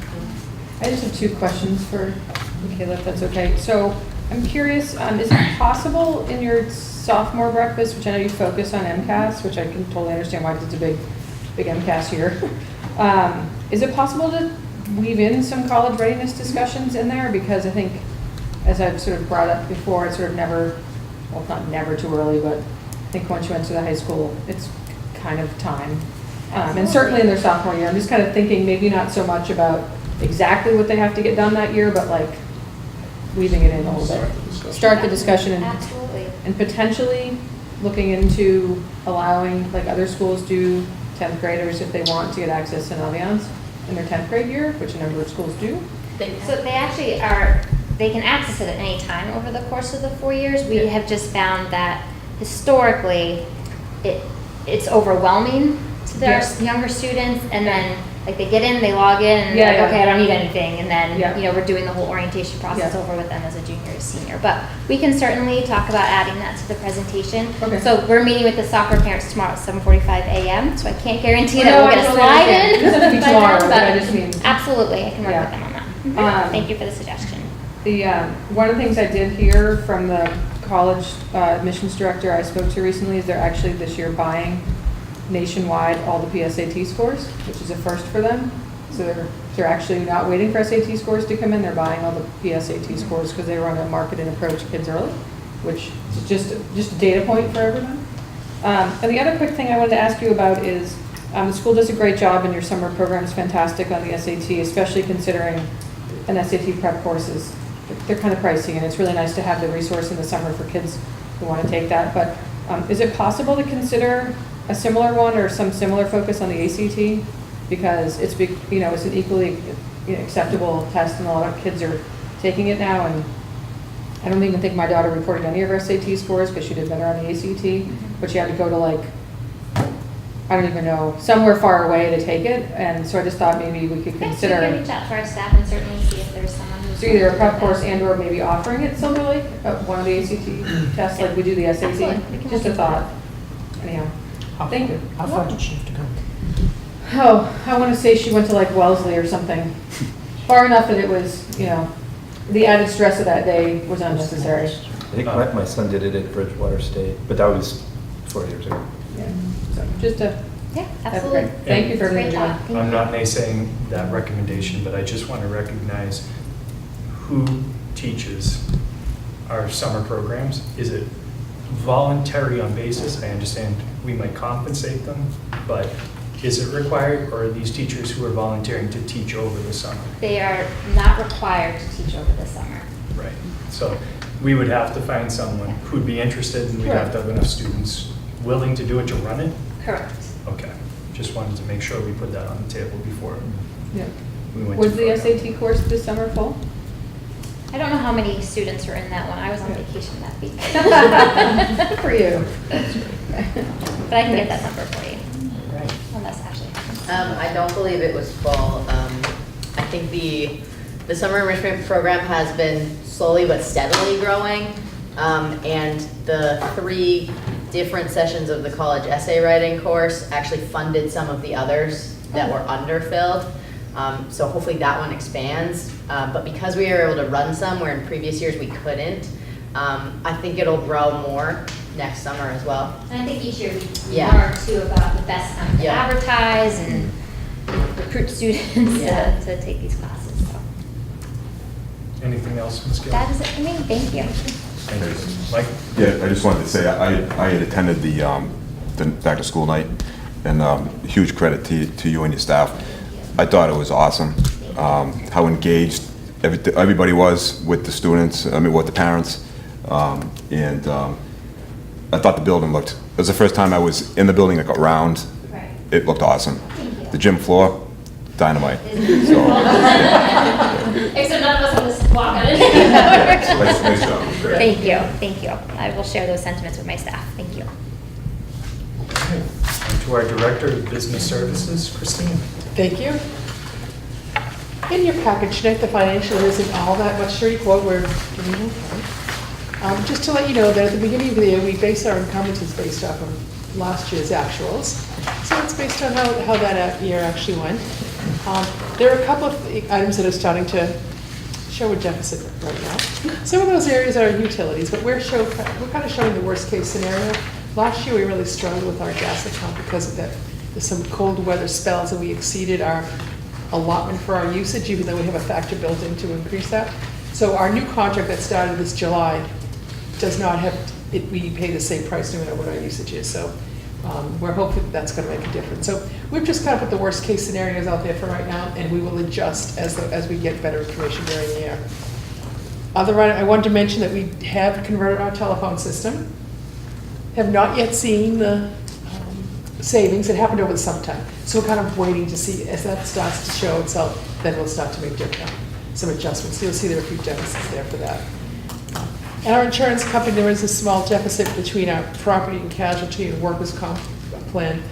I just have 2 questions for Michaela, if that's okay. So I'm curious, is it possible in your sophomore breakfast, which I know you focus on MCAS, which I can totally understand why, because it's a big MCAS here. Is it possible to weave in some college readiness discussions in there? Because I think, as I've sort of brought up before, it's sort of never, well, not never too early, but I think once you enter the high school, it's kind of time. And certainly in their sophomore year, I'm just kind of thinking maybe not so much about exactly what they have to get done that year, but like weaving it in a little bit. Start the discussion and potentially looking into allowing, like other schools do, 10th graders, if they want, to get access to Naviance in their 10th grade year, which a number of schools do. So they actually they can access it at any time over the course of the 4 years. We have just found that historically it's overwhelming to their younger students, and then like they get in, they log in, and they're like, okay, I don't need anything, and then we're doing the whole orientation process over with them as a junior or senior. But we can certainly talk about adding that to the presentation. Okay. So we're meeting with the soccer parents tomorrow at 7:45 a.m. So I can't guarantee that we'll get a slide in. It doesn't have to be by tomorrow, then, but I just mean. Absolutely, I can work with them on that. Thank you for the suggestion. One of the things I did hear from the college admissions director I spoke to recently is they're actually this year buying nationwide all the PSAT scores, which is a first for them. So they're actually not waiting for SAT scores to come in, they're buying all the PSAT scores because they want to market and approach kids early, which is just a data point for everyone. And the other quick thing I wanted to ask you about is the school does a great job and your summer program is fantastic on the SAT, especially considering an SAT prep courses. They're kind of pricey, and it's really nice to have the resource in the summer for kids who want to take that. But is it possible to consider a similar one or some similar focus on the ACT? Because it's it's an equally acceptable test, and a lot of kids are taking it now. And I don't even think my daughter reported any of her SAT scores because she did better on the ACT, but she had to go to I don't even know, somewhere far away to take it. And so I just thought maybe we could consider. Okay, so you can reach out to our staff and certainly see if there's someone who's. So either a prep course and or maybe offering it similarly, one of the ACT tests like we do the SAT. Absolutely. Just a thought. Anyhow, thank you. How far did she have to go? Oh, I want to say she went to Wellesley or something. Far enough that it was, the added stress of that day was unnecessary. I think my son did it at Bridgewater State, but that was 4 years ago. Yeah. So just a. Yeah, That's absolutely. great. Thank you for everything Great you're job. doing. I'm not naysaying that recommendation, but I just want to recognize who teaches our summer programs. Is it voluntary on basis? I understand we might compensate them, but is it required, or are these teachers who are volunteering to teach over the summer? They are not required to teach over the summer. Right. So we would have to find someone who'd be interested, and we'd have to have enough students willing to do it to run it? Correct. Okay. Just wanted to make sure we put that on the table before Yeah. we went Was too the far. SAT course this summer full? I don't know how many students were in that one. I was on vacation that week. Good for you. But I can get that number for you. Right. Unless Ashley happens. I don't believe it was full. I think the summer enrichment program has been slowly but steadily growing. And the 3 different sessions of the college essay writing course actually funded some of the others that were underfilled. So hopefully that one expands. But because we were able to run some where in previous years we couldn't, I think it'll grow more next summer as well. And I think each year we Yeah. learn too about the best time to Yeah. advertise and recruit students Yeah. to take these classes. So Anything else, Ms. Gill? that is it for me. Thank you. Thank you. Mike? Yeah, I just wanted to say, I had attended the back-to-school night, and huge credit to you and your staff. I thought it was awesome, how engaged everybody was with the students, with the parents, and I thought the building looked, it was the first time I was in the building that got round. Right. It looked awesome. Thank you. The gym floor, dynamite. So, Except none of us want to walk on it. nice job. Great. Thank you. Thank you. I will share those sentiments with my staff. Thank you. Okay. And to our Director of Business Services, Christine. Thank you. In your package tonight, the financial isn't all that much to report. We're giving you just to let you know that at the beginning of the year, we base our encumbrances based off of last year's actuals. So it's based on how that year actually went. There are a couple of items that are starting to show a deficit right now. Some of those areas are utilities, but we're kind of showing the worst case scenario. Last year, we really struggled with our gas account because of that. There's some cold weather spells, and we exceeded our allotment for our usage, even though we have a factor built in to increase that. So our new contract that started this July does not have, we pay the same price no matter what our usage is. So we're hoping that's going to make a difference. So we've just kind of put the worst case scenarios out there for right now, and we will adjust as we get better information during the year. I wanted to mention that we have converted our telephone system. Have not yet seen the savings. It happened over the summertime. So we're kind of waiting to see, as that starts to show itself, then we'll start to make some adjustments. You'll see there are a few deficits there for that. And our insurance company, there is a small deficit between our property and casualty and workers' comp plan.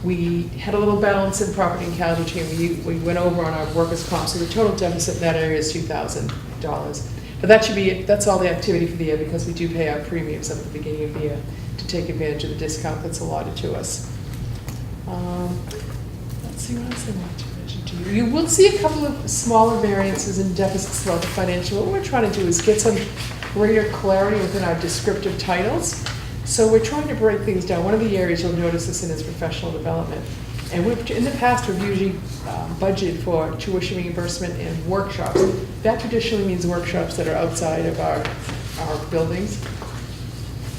We had a little balance in property and casualty, and we went over on our workers' comp, so the total deficit in that area is $2,000. But that should be it. That's all the activity for the year, because we do pay our premiums at the beginning of the year to take advantage of the discount that's allotted to us. Let's see what else I want to mention. information to you. You will see a couple of smaller variances and deficits throughout the financial. What we're trying to do is get some greater clarity within our descriptive titles. So we're trying to break things down. One of the areas you'll notice this in is professional development. And in the past, we've usually budgeted for tuition reimbursement and workshops. That traditionally means workshops that are outside of our buildings.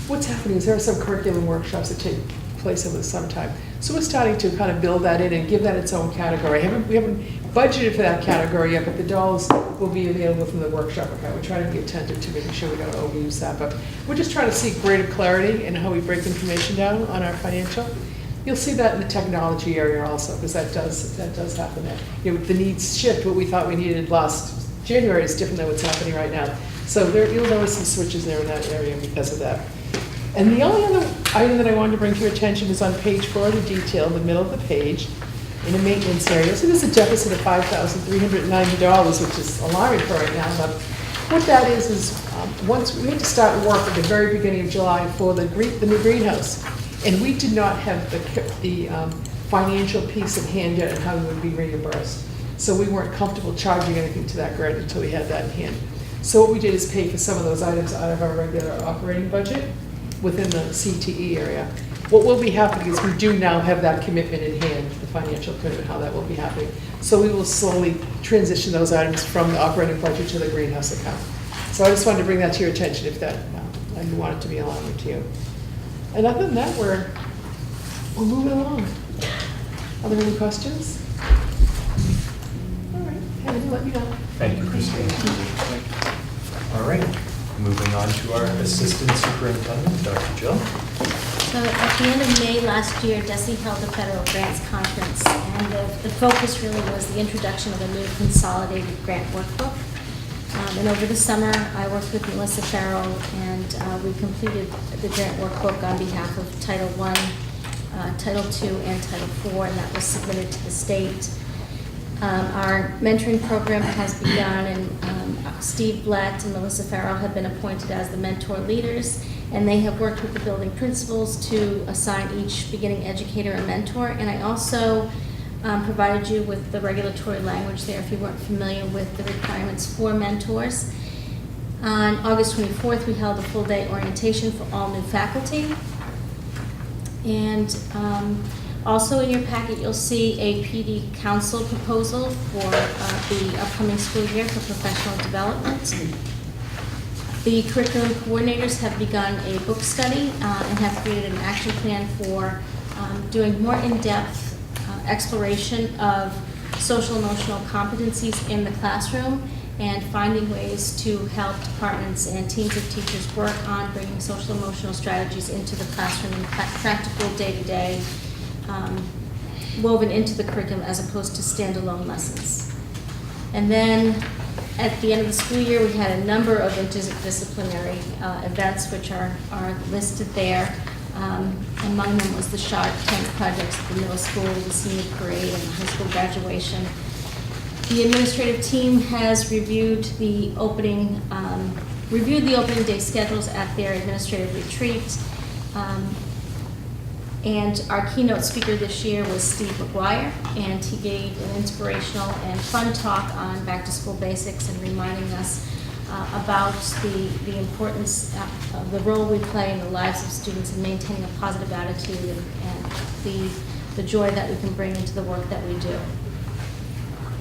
What's happening is there are some curriculum workshops that take place over the summertime. So we're starting to kind of build that in and give that its own category. We haven't budgeted for that category yet, but the dollars will be available from the workshop account. We're trying to be attentive to making sure we don't overuse that, but we're just trying to seek greater clarity in how we break information down on our financial. You'll see that in the technology area also, because that does happen there. You know, the needs shift. What we thought we needed last January is different than what's happening right now. So you'll notice some switches there in that area because of that. And the only other item that I wanted to bring to your attention is on page 4 of the detail, in the middle of the page, in a maintenance area. So there's a deficit of $5,390, which is alarming for right now. But what that is once we had to start work at the very beginning of July for the new greenhouse. And we did not have the financial piece in hand yet on how we would be reimbursed. So we weren't comfortable charging anything to that grant until we had that in hand. So what we did is pay for some of those items out of our regular operating budget within the CTE area. What will be happening is we do now have that commitment in hand, the financial commitment, how that will be happening. So we will slowly transition those items from the operating budget to the greenhouse account. So I just wanted to bring that to your attention if that, you want it to be alarming to you. And other than that, we're moving along. Are there any questions? All right, Henry, let me know. Thank you, Christine. All right, moving on to our Assistant Superintendent, Dr. Jill. So at the end of May last year, DESE held a federal grants conference, and the focus really was the introduction of a new consolidated grant workbook. And over the summer, I worked with Melissa Farrell, and we completed the grant workbook on behalf of Title I, Title II, and Title IV, and that was submitted to the state. Our mentoring program has begun, and Steve Blatt and Melissa Farrell have been appointed as the mentor leaders, and they have worked with the building principals to assign each beginning educator a mentor. And I also provided you with the regulatory language there if you weren't familiar with the requirements for mentors. On August 24th, we held a full-day orientation for all new faculty. And also in your packet, you'll see a PD Council proposal for the upcoming school year for professional development. The curriculum coordinators have begun a book study and have created an action plan for doing more in-depth exploration of social emotional competencies in the classroom and finding ways to help departments and teams of teachers work on bringing social emotional strategies into the classroom in practical day-to-day, woven into the curriculum as opposed to standalone lessons. And then at the end of the school year, we had a number of interdisciplinary events which are listed there. Among them was the Shark Tank projects at the middle school, the senior parade, and the high school graduation. The administrative team has reviewed the opening day schedules at their administrative retreat. And our keynote speaker this year was Steve McGuire, and he gave an inspirational and fun talk on back-to-school basics and reminding us about the importance of the role we play in the lives of students in maintaining a positive attitude and the joy that we can bring into the work that we do.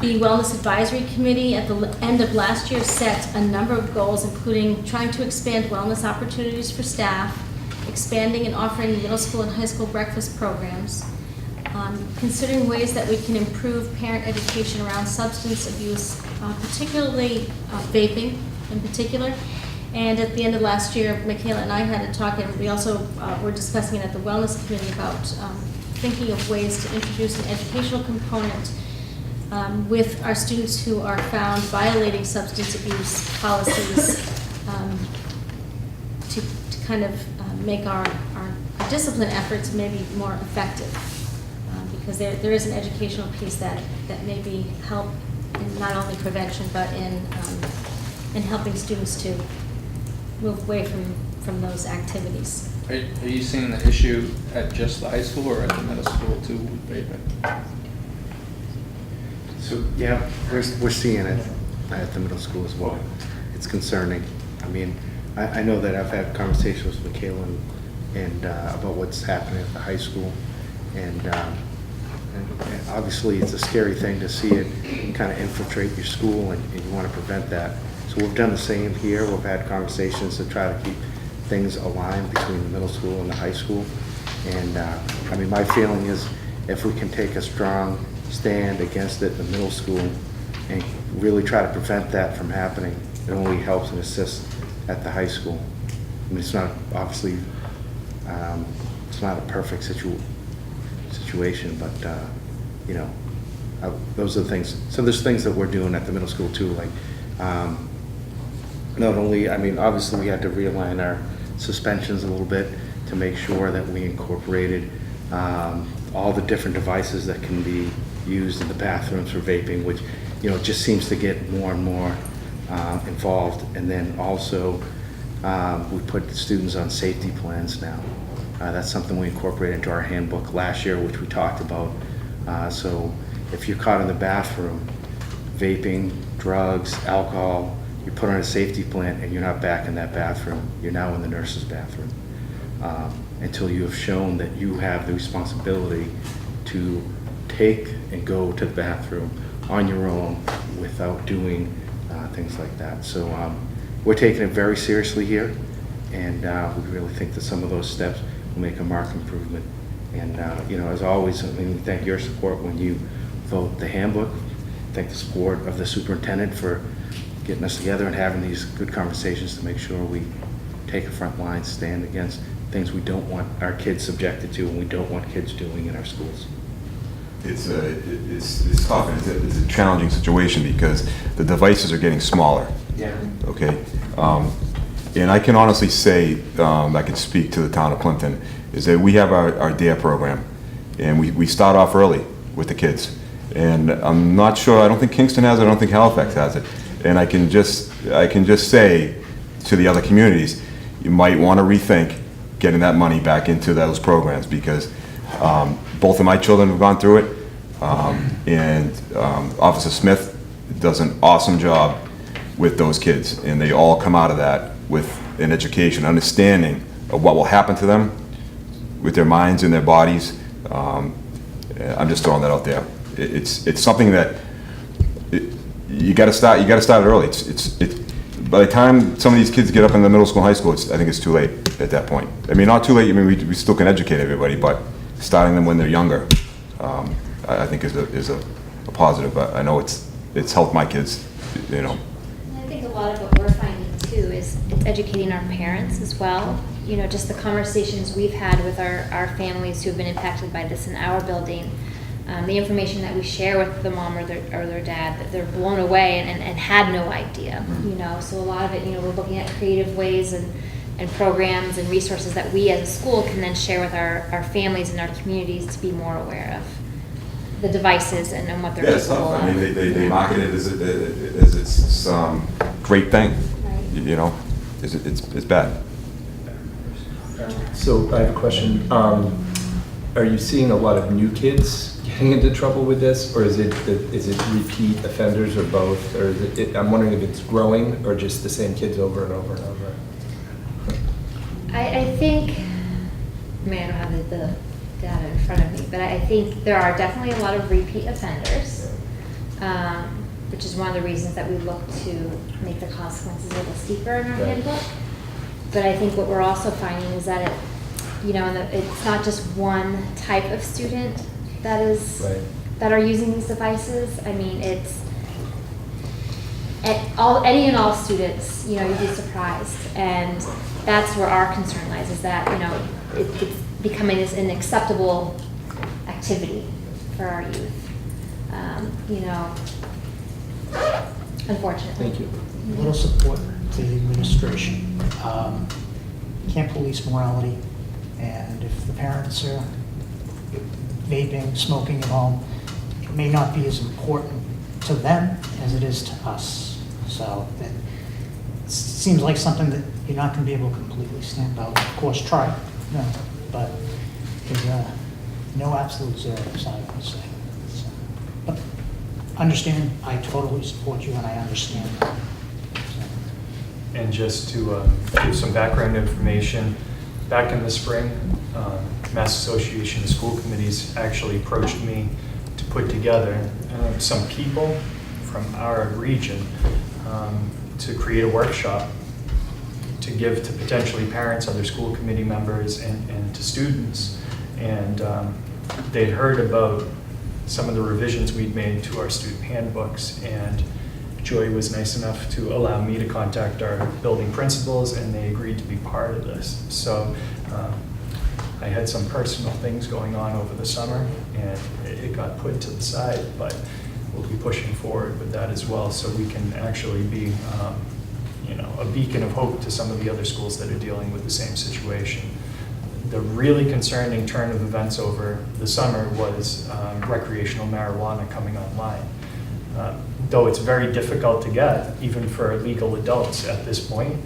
The Wellness Advisory Committee at the end of last year set a number of goals, including trying to expand wellness opportunities for staff, expanding and offering middle school and high school breakfast programs, considering ways that we can improve parent education around substance abuse, particularly vaping in particular. And at the end of last year, Michaela and I had a talk, and we also were discussing it at the Wellness Committee about thinking of ways to introduce an educational component with our students who are found violating substance abuse policies to kind of make our discipline efforts maybe more effective. Because there is an educational piece that maybe help in not only prevention but in helping students to move away from those activities. Are you seeing the issue at just the high school or at the middle school too with vaping? So, yeah, we're seeing it at the middle school as well. It's concerning. I mean, I know that I've had conversations with Michaela and about what's happening at the high school. And obviously, it's a scary thing to see it kind of infiltrate your school, and you want to prevent that. So we've done the same here. We've had conversations to try to keep things aligned between the middle school and the high school. And I mean, my feeling is if we can take a strong stand against it in the middle school and really try to prevent that from happening, it only helps and assists at the high school. I mean, it's not, obviously, it's not a perfect situation, but, you know, those are the things. So there's things that we're doing at the middle school too, like, not only, I mean, obviously we had to realign our suspensions a little bit to make sure that we incorporated all the different devices that can be used in the bathrooms for vaping, which, you know, just seems to get more and more involved. And then also, we put students on safety plans now. That's something we incorporated into our handbook last year, which we talked about. So if you're caught in the bathroom, vaping, drugs, alcohol, you're put on a safety plan and you're not back in that bathroom. You're now in the nurse's bathroom until you have shown that you have the responsibility to take and go to the bathroom on your own without doing things like that. So we're taking it very seriously here, and we really think that some of those steps will make a marked improvement. And you know, as always, I mean, thank your support when you vote the handbook. Thank the support of the superintendent for getting us together and having these good conversations to make sure we take a front line stand against things we don't want our kids subjected to and we don't want kids doing in our schools. It's tough, and it's a challenging situation because the devices are getting smaller. Yeah. Okay? And I can honestly say, I can speak to the town of Plimpton, is that we have our DARE program, and we start off early with the kids. And I'm not sure, I don't think Kingston has it, I don't think Halifax has it. And I can just say to the other communities, you might want to rethink getting that money back into those programs, because both of my children have gone through it, and Officer Smith does an awesome job with those kids, and they all come out of that with an education, understanding of what will happen to them with their minds and their bodies. I'm just throwing that out there. It's something that you got to start. You got to start early. It's by the time some of these kids get up in the middle school, high school, I think it's too late at that point. I mean, not too late. I mean, we still can educate everybody, but starting them when they're younger, I think is a positive. I know it's helped my kids, you know. I think a lot of what we're finding too is it's educating our parents as well. You know, just the conversations we've had with our families who've been impacted by this in our building. The information that we share with the mom or their dad, that they're blown away and had no idea, you know. So a lot of it, you know, we're looking at creative ways and programs and resources that we as a school can then share with our families and our communities to be more aware of the devices and what they're capable of. I mean, they market it as it's some great thing, Right. you know. It's bad. So I have a question. Are you seeing a lot of new kids getting into trouble with this, or is it repeat offenders, or both? Or is it, I'm wondering if it's growing or just the same kids over and over and over. I think, I mean, I don't have the data in front of me, but I think there are definitely a lot of repeat offenders, which is one of the reasons that we look to make the consequences a little steeper in our handbook. But I think what we're also finding is that it's not just one type of student that are using these devices. I mean, it's any and all students. You know, you'd be surprised, and that's where our concern lies. Is that it's becoming an acceptable activity for our youth. Unfortunately. Thank you. A little support to the administration. You can't police morality, and if the parents are vaping, smoking at home, it may not be as important to them as it is to us. So it seems like something that you're not going to be able to completely stamp out. Of course, try, but there's no absolute zero, I would say. So, but understand, I totally support you, and I understand. And just to give some background information, back in the spring, Mass Association of School Committees actually approached me to put together some people from our region to create a workshop to give to potentially parents, other school committee members, and to students. And they'd heard about some of the revisions we'd made to our student handbooks, and Joy was nice enough to allow me to contact our building principals, and they agreed to be part of this. So I had some personal things going on over the summer, and it got put to the side, but we'll be pushing forward with that as well, so we can actually be a beacon of hope to some of the other schools that are dealing with the same situation. The really concerning turn of events over the summer was recreational marijuana coming online. Though it's very difficult to get, even for legal adults at this point,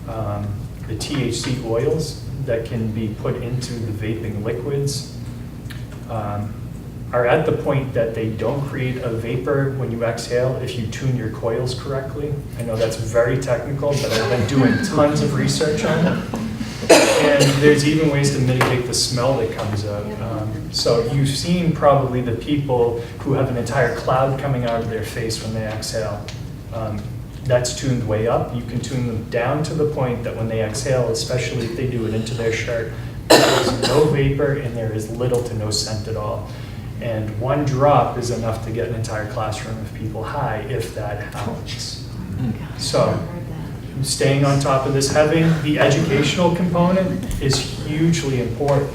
the THC oils that can be put into the vaping liquids are at the point that they don't create a vapor when you exhale if you tune your coils correctly. I know that's very technical, but I've been doing tons of research on it. And there's even ways to mitigate the smell that comes out. So you've seen probably the people who have an entire cloud coming out of their face when they exhale. That's tuned way up. You can tune them down to the point that when they exhale, especially if they do it into their shirt, there is no vapor and there is little to no scent at all. And one drop is enough to get an entire classroom of people high, if that happens. So staying on top of this, having the educational component is hugely important.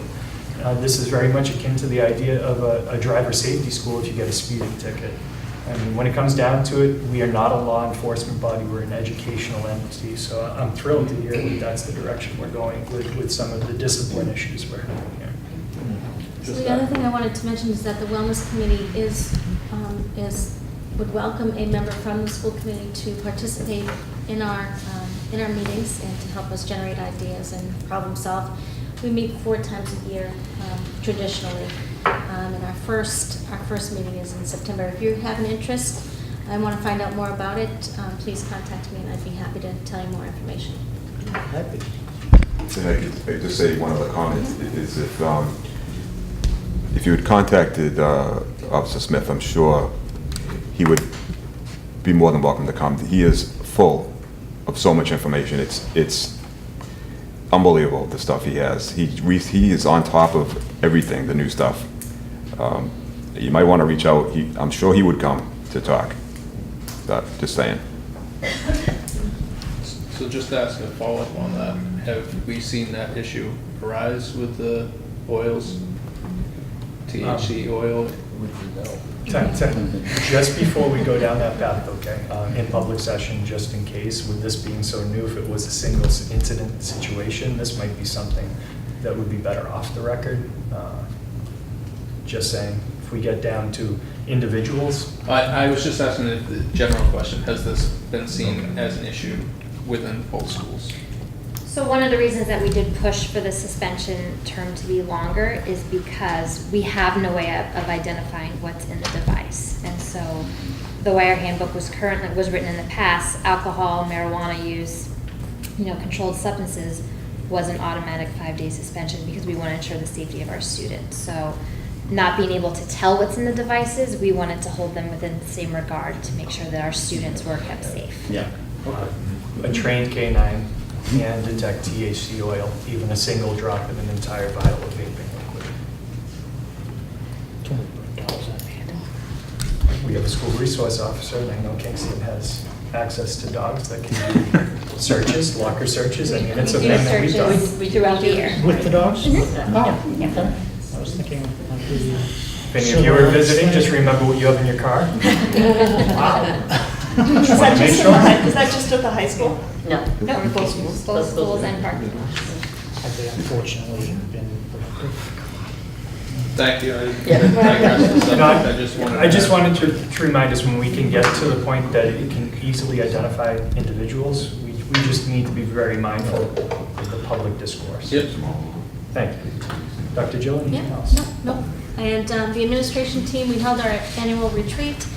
This is very much akin to the idea of a driver safety school if you get a speeding ticket. I mean, when it comes down to it, we are not a law enforcement body, we're an educational entity. So I'm thrilled to hear that that's the direction we're going with some of the discipline issues we're having here. So the other thing I wanted to mention is that the Wellness Committee would welcome a member from the school committee to participate in our meetings and to help us generate ideas and problem solve. We meet 4 times a year traditionally, and our first meeting is in September. If you have an interest and want to find out more about it, please contact me and I'd be happy to tell you more information. Happy. And I could just say one other comment is if you had contacted Officer Smith, I'm sure he would be more than welcome to come. He is full of so much information. It's unbelievable the stuff he has. He is on top of everything, the new stuff. You might want to reach out. I'm sure he would come to talk. Just saying. So just to ask a follow-up on that, have we seen that issue arise with the oils, THC oil? Just before we go down that path, okay, in public session, just in case, with this being so new, if it was a single incident situation, this might be something that would be better off the record. Just saying, if we get down to individuals. I was just asking the general question, has this been seen as an issue within both schools? So one of the reasons that we did push for the suspension term to be longer is because we have no way of identifying what's in the device. And so the way our handbook was written in the past, alcohol, marijuana use, controlled substances was an automatic 5-day suspension because we want to ensure the safety of our students. So not being able to tell what's in the devices, we wanted to hold them within the same regard to make sure that our students were kept safe. Yeah. A trained canine can detect THC oil, even a single drop in an entire vial of vaping liquid. Can we put dolls on the handle? We have a school resource officer, and I know Kingston has access to dogs that can do searches, locker searches. I mean, it's a thing that we've done. We throughout the year. With the dogs? Mm-hmm. Oh, okay. I was thinking of the... If any of you are visiting, just remember what you have in your car. Wow. Is that just at the high school? No. No, both schools and parking lots. Have they unfortunately been productive? Thank you. I just wanted to remind us when we can get to the point that it can easily identify individuals, we just need to be very mindful of the public discourse. Yep. Thank you. Dr. Jill, anything Yeah, else? no. And the administration team, we held our annual retreat,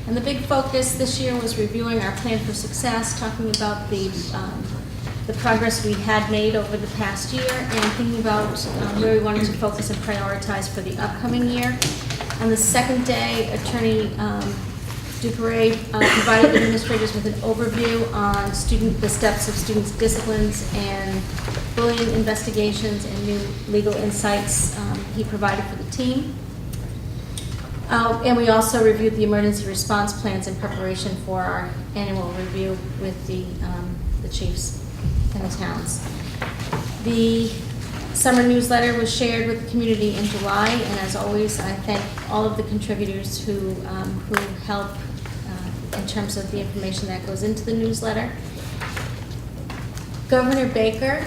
And the big focus this year was reviewing our plan for success, talking about the progress we had made over the past year, and thinking about where we wanted to focus and prioritize for the upcoming year. On the second day, Attorney Duperre provided administrators with an overview on the steps of students' disciplines and bullying investigations and new legal insights he provided for the team. And we also reviewed the emergency response plans in preparation for our annual review with the chiefs in the towns. The summer newsletter was shared with the community in July, and as always, I thank all of the contributors who help in terms of the information that goes into the newsletter. Governor Baker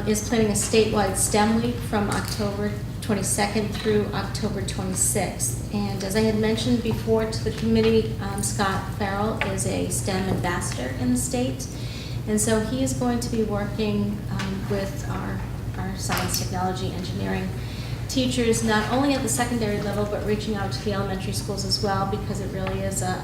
is planning a statewide STEM week from October 22nd through October 26th. And as I had mentioned before to the committee, Scott Farrell is a STEM ambassador in the state. And so he is going to be working with our science, technology, engineering teachers, not only at the secondary level, but reaching out to the elementary schools as well, because it really is a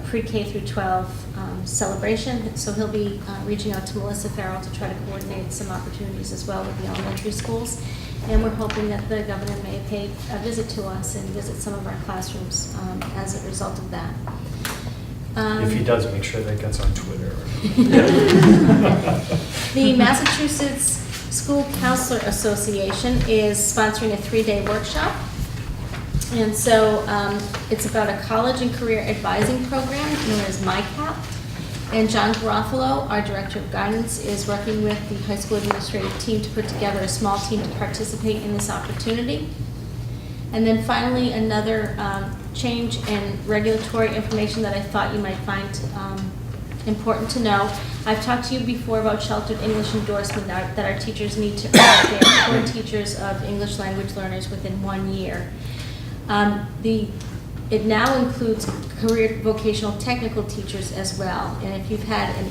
pre-K through 12 celebration. So he'll be reaching out to Melissa Farrell to try to coordinate some opportunities as well with the elementary schools. And we're hoping that the governor may pay a visit to us and visit some of our classrooms as a result of that. If he does, make sure that gets on Twitter. The Massachusetts School Counselor Association is sponsoring a 3-day workshop. And so it's about a college and career advising program known as MyCap. And John Garofalo, our Director of Guidance, is working with the high school administrative team to put together a small team to participate in this opportunity. And then finally, another change in regulatory information that I thought you might find important to know. I've talked to you before about sheltered English endorsement that our teachers need to earn their core teachers of English language learners within 1 year. It now includes career vocational technical teachers as well. And if you've had an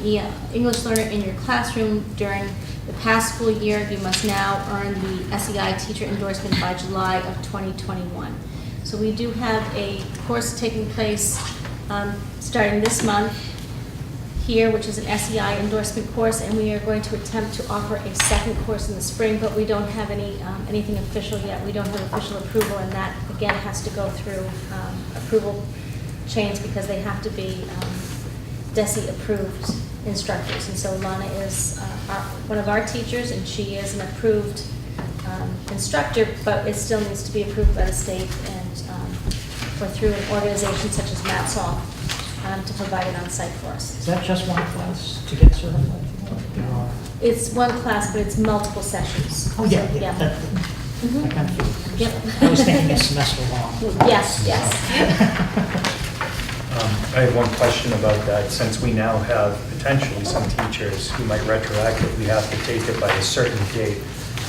English learner in your classroom during the past school year, you must now earn the SEI teacher endorsement by July of 2021. So we do have a course taking place starting this month here, which is an SEI endorsement course, and we are going to attempt to offer a second course in the spring, but we don't have anything official yet. We don't have official approval, and that, again, has to go through approval chains because they have to be DESE-approved instructors. And so Lana is one of our teachers, and she is an approved instructor, but it still needs to be approved by the state and or through an organization such as MATSOL to provide it on site for us. Is that just one class to get certified? Or- It's one class, but it's multiple sessions. Oh, yeah, So, yeah. That, I kind of figured. Yep. I was thinking a semester long. Yes, yes. I have one question about that. Since we now have potentially some teachers who might retroactively have to take it by a certain date,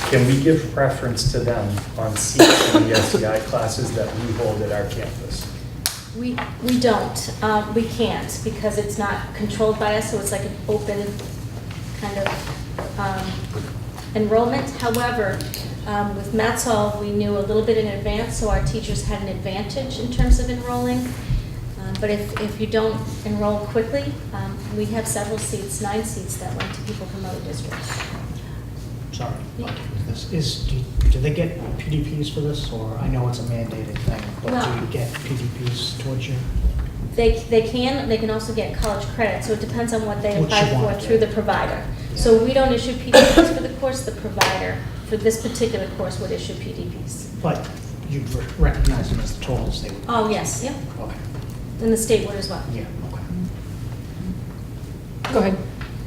can we give preference to them on seats in the SEI classes that we hold at our campus? We don't. We can't because it's not controlled by us, so it's like an open kind of enrollment. However, with MATSOL, we knew a little bit in advance, so our teachers had an advantage in terms of enrolling. But if you don't enroll quickly, we have several seats, 9 seats that went to people from other districts. Sorry. Do they get PDPs for this, or I know it's a mandated thing, but No. do you get PDPs towards you? They can also get college credit, so it depends on what they What you apply for want, through yeah. the provider. So we don't issue PDPs for the course, the provider for this particular course would issue PDPs. But you'd recognize them as the totals they would? Oh, yes, yep, Okay, and the state would as well. yeah, okay. Go ahead.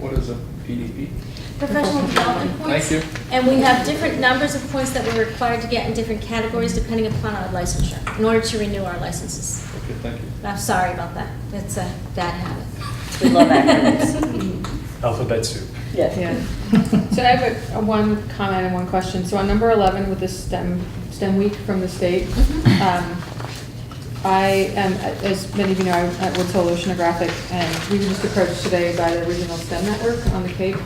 What is a PDP? Professional development points. Thank you. And we have different numbers of points that we're required to get in different categories depending upon our licensure, in order to renew our licenses. Okay, thank you. I'm sorry about that. It's a bad habit. We love acronyms. Alphabet soup. Yes. Yeah. So I have a one comment and one question. So on number 11 with the STEM week from the state, I am, as many of you know, I'm with Solar Oceanographic, and we were just approached today by the Regional STEM Network on the Cape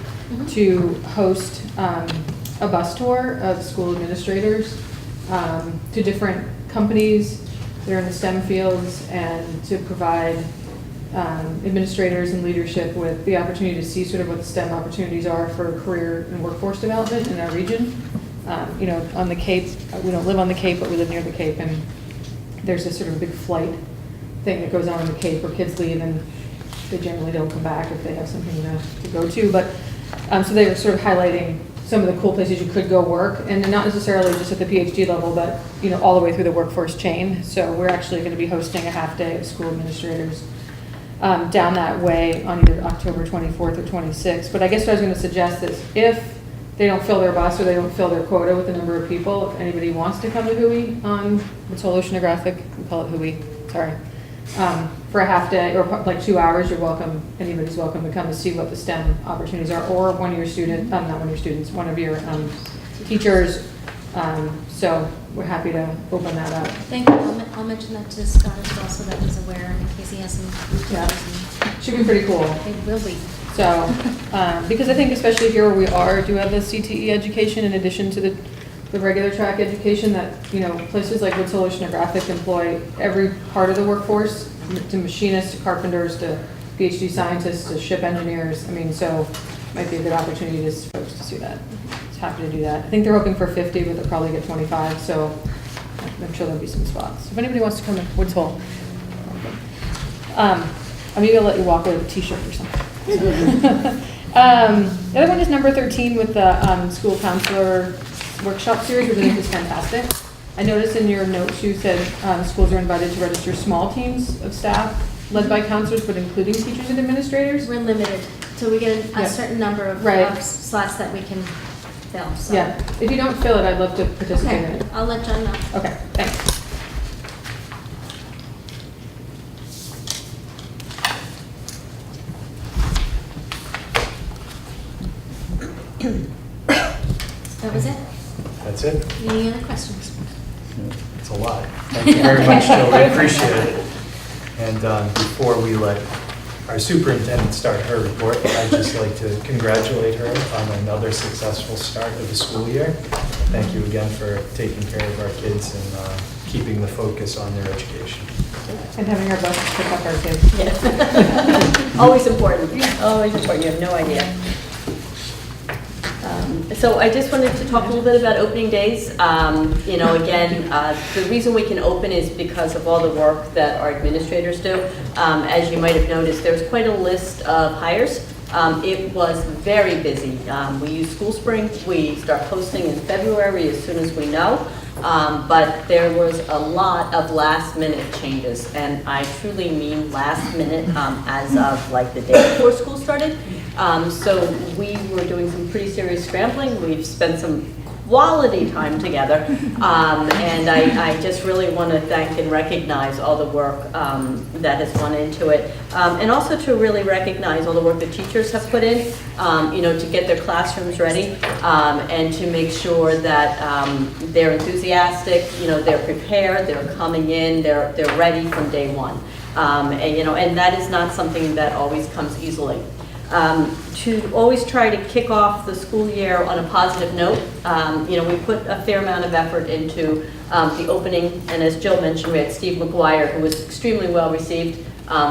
to host a bus tour of school administrators to different companies that are in the STEM fields and to provide administrators and leadership with the opportunity to see sort of what STEM opportunities are for career and workforce development in our region. You know, on the Cape, we don't live on the Cape, but we live near the Cape, and there's this sort of big flight thing that goes on in the Cape where kids leave and they generally don't come back if they have something to go to. But so they were sort of highlighting some of the cool places you could go work, and not necessarily just at the PhD level, but you know, all the way through the workforce chain. So we're actually going to be hosting a half day of school administrators down that way on either October 24th or 26th. But I guess what I was going to suggest is if they don't fill their bus or they don't fill their quota with the number of people, if anybody wants to come to Hui on it's whole oceanographic, we call it Hui, sorry, for a half day or like 2 hours, you're welcome, anybody's welcome to come to see what the STEM opportunities are, or one of your students, not one of your students, one of your teachers. So we're happy to open that up. Thank you. I'll mention that to Scott as well, so that he's aware in case he has some. Yeah, should be pretty cool. It will be. So, because I think especially here where we are, do have the CTE education in addition to the regular track education that, you know, places like Woods Hole Oceanographic employ every part of the workforce, to machinists, to carpenters, to PhD scientists, to ship engineers. I mean, so it might be a good opportunity to folks to see that. Happy to do that. I think they're hoping for 50, but they'll probably get 25, so I'm sure there'll be some spots. If anybody wants to come to Woods Hole, maybe I'll let you walk with a t-shirt or something. The other one is number 13 with the school counselor workshop series, which I think is fantastic. I noticed in your notes you said schools are invited to register small teams of staff led by counselors, but including teachers and administrators. We're limited, so we get a certain number of slots that we can fill. So. Yeah, if you don't fill it, I'd love to participate in it. I'll let John know. Okay, thanks. That was it? That's it. Any other questions? It's a lot. Thank you very much, Jill. We appreciate it. And before we let our superintendent start her report, I'd just like to congratulate her on another successful start of the school year. Thank you again for taking care of our kids and keeping the focus on their education. And having our buses pick up our kids. Yes. Always important. Always important. You have no idea. So I just wanted to talk a little bit about opening days. You know, again, the reason we can open is because of all the work that our administrators do. As you might have noticed, there's quite a list of hires. It was very busy. We use School Spring. We start posting in February as soon as we know. But there was a lot of last minute changes, and I truly mean last minute as of like the day before school started. So we were doing some pretty serious scrambling. We've spent some quality time together, and I just really want to thank and recognize all the work that has gone into it, and also to really recognize all the work the teachers have put in, you know, to get their classrooms ready, and to make sure that they're enthusiastic, you know, they're prepared, they're coming in, they're ready from day one, and you know, and that is not something that always comes easily. To always try to kick off the school year on a positive note, you know, we put a fair amount of effort into the opening, and as Jill mentioned, we had Steve McGuire, who was extremely well received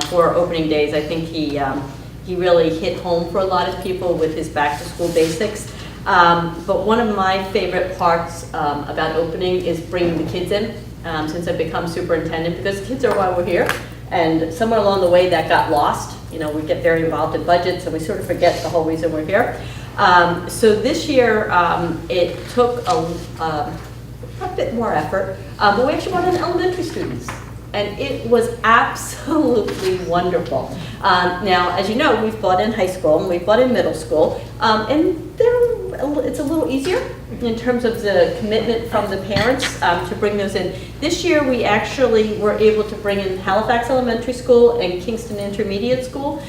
for opening days. I think he really hit home for a lot of people with his back to school basics. But one of my favorite parts about opening is bringing the kids in, since I've become superintendent, because kids are why we're here. And somewhere along the way that got lost. You know, we get very involved in budgets and we sort of forget the whole reason we're here. So this year it took a bit more effort, but we actually brought in elementary students. And it was absolutely wonderful. Now, as you know, we've brought in high school and we've brought in middle school, and it's a little easier in terms of the commitment from the parents to bring those in. This year, we actually were able to bring in Halifax Elementary School and Kingston Intermediate School.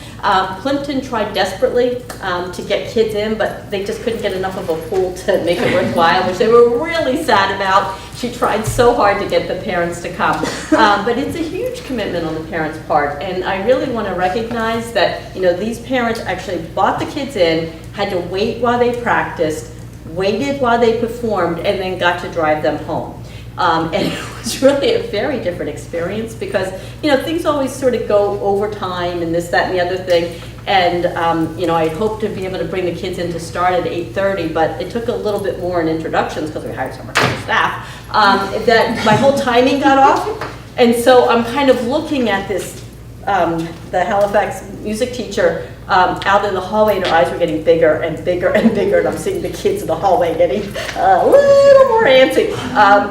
Plimpton tried desperately to get kids in, but they just couldn't get enough of a pool to make it worthwhile, which they were really sad about. She tried so hard to get the parents to come. But it's a huge commitment on the parents' part, and I really want to recognize that, you know, these parents actually brought the kids in, had to wait while they practiced, waited while they performed, and then got to drive them home. And it was really a very different experience because, things always sort of go over time and this, that, and the other thing. And, I hope to be able to bring the kids in to start at 8:30, but it took a little bit more in introductions because we hired some staff, that my whole timing got off. And so I'm kind of looking at this, the Halifax music teacher out in the hallway, and her eyes were getting bigger and bigger and bigger, and I'm seeing the kids in the hallway getting a little more antsy.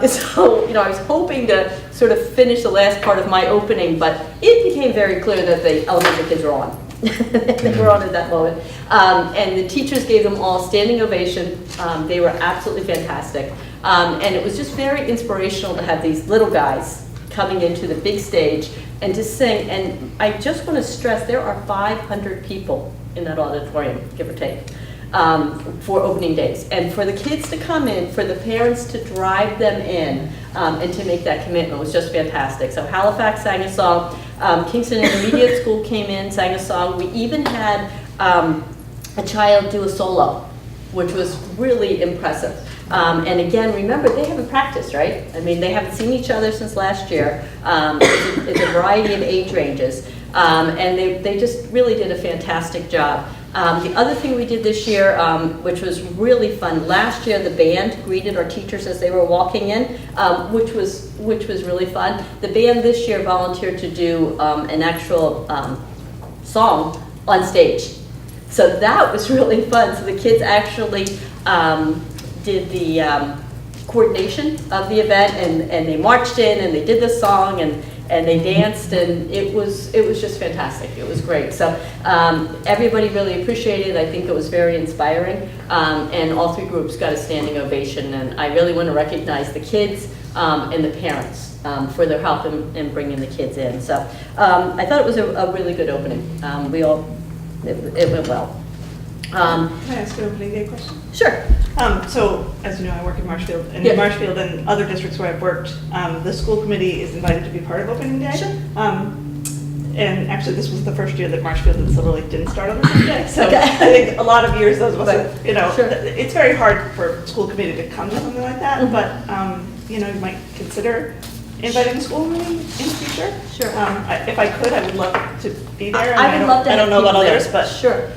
So, I was hoping to sort of finish the last part of my opening, but it became very clear that the elementary kids were on. They were on at that moment. And the teachers gave them all standing ovation. They were absolutely fantastic. And it was just very inspirational to have these little guys coming into the big stage and to sing. And I just want to stress, there are 500 people in that auditorium, give or take, for opening days. And for the kids to come in, for the parents to drive them in, and to make that commitment was just fantastic. So Halifax sang a song, Kingston Intermediate School came in, sang a song. We even had a child do a solo, which was really impressive. And again, remember, they haven't practiced, right? I mean, they haven't seen each other since last year. It's a variety of age ranges. And they just really did a fantastic job. The other thing we did this year, which was really fun, last year the band greeted our teachers as they were walking in, which was really fun. The band this year volunteered to do an actual song on stage. So that was really fun. So the kids actually did the coordination of the event, and they marched in and they did the song and they danced, and it was just fantastic. It was great. So everybody really appreciated it. I think it was very inspiring, and all three groups got a standing ovation. And I really want to recognize the kids and the parents for their help in bringing the kids in. So I thought it was a really good opening. It went well. Can I ask an opening day question? Sure. So, as you know, I work in Marshfield, and Yeah. in Marshfield and other districts where I've worked, the school committee is invited to be part of opening day. Sure. And actually, this was the first year that Marshfield and Silver Lake didn't start on the same day. So Okay. I think a lot of years, those of us, Right. sure. It's very hard for school committee to come to something like that, Mhm. but, you might consider inviting the school committee in the future. Sure. If I could, I would love to be there. and I would love to I have don't know about people there. others, but. Sure.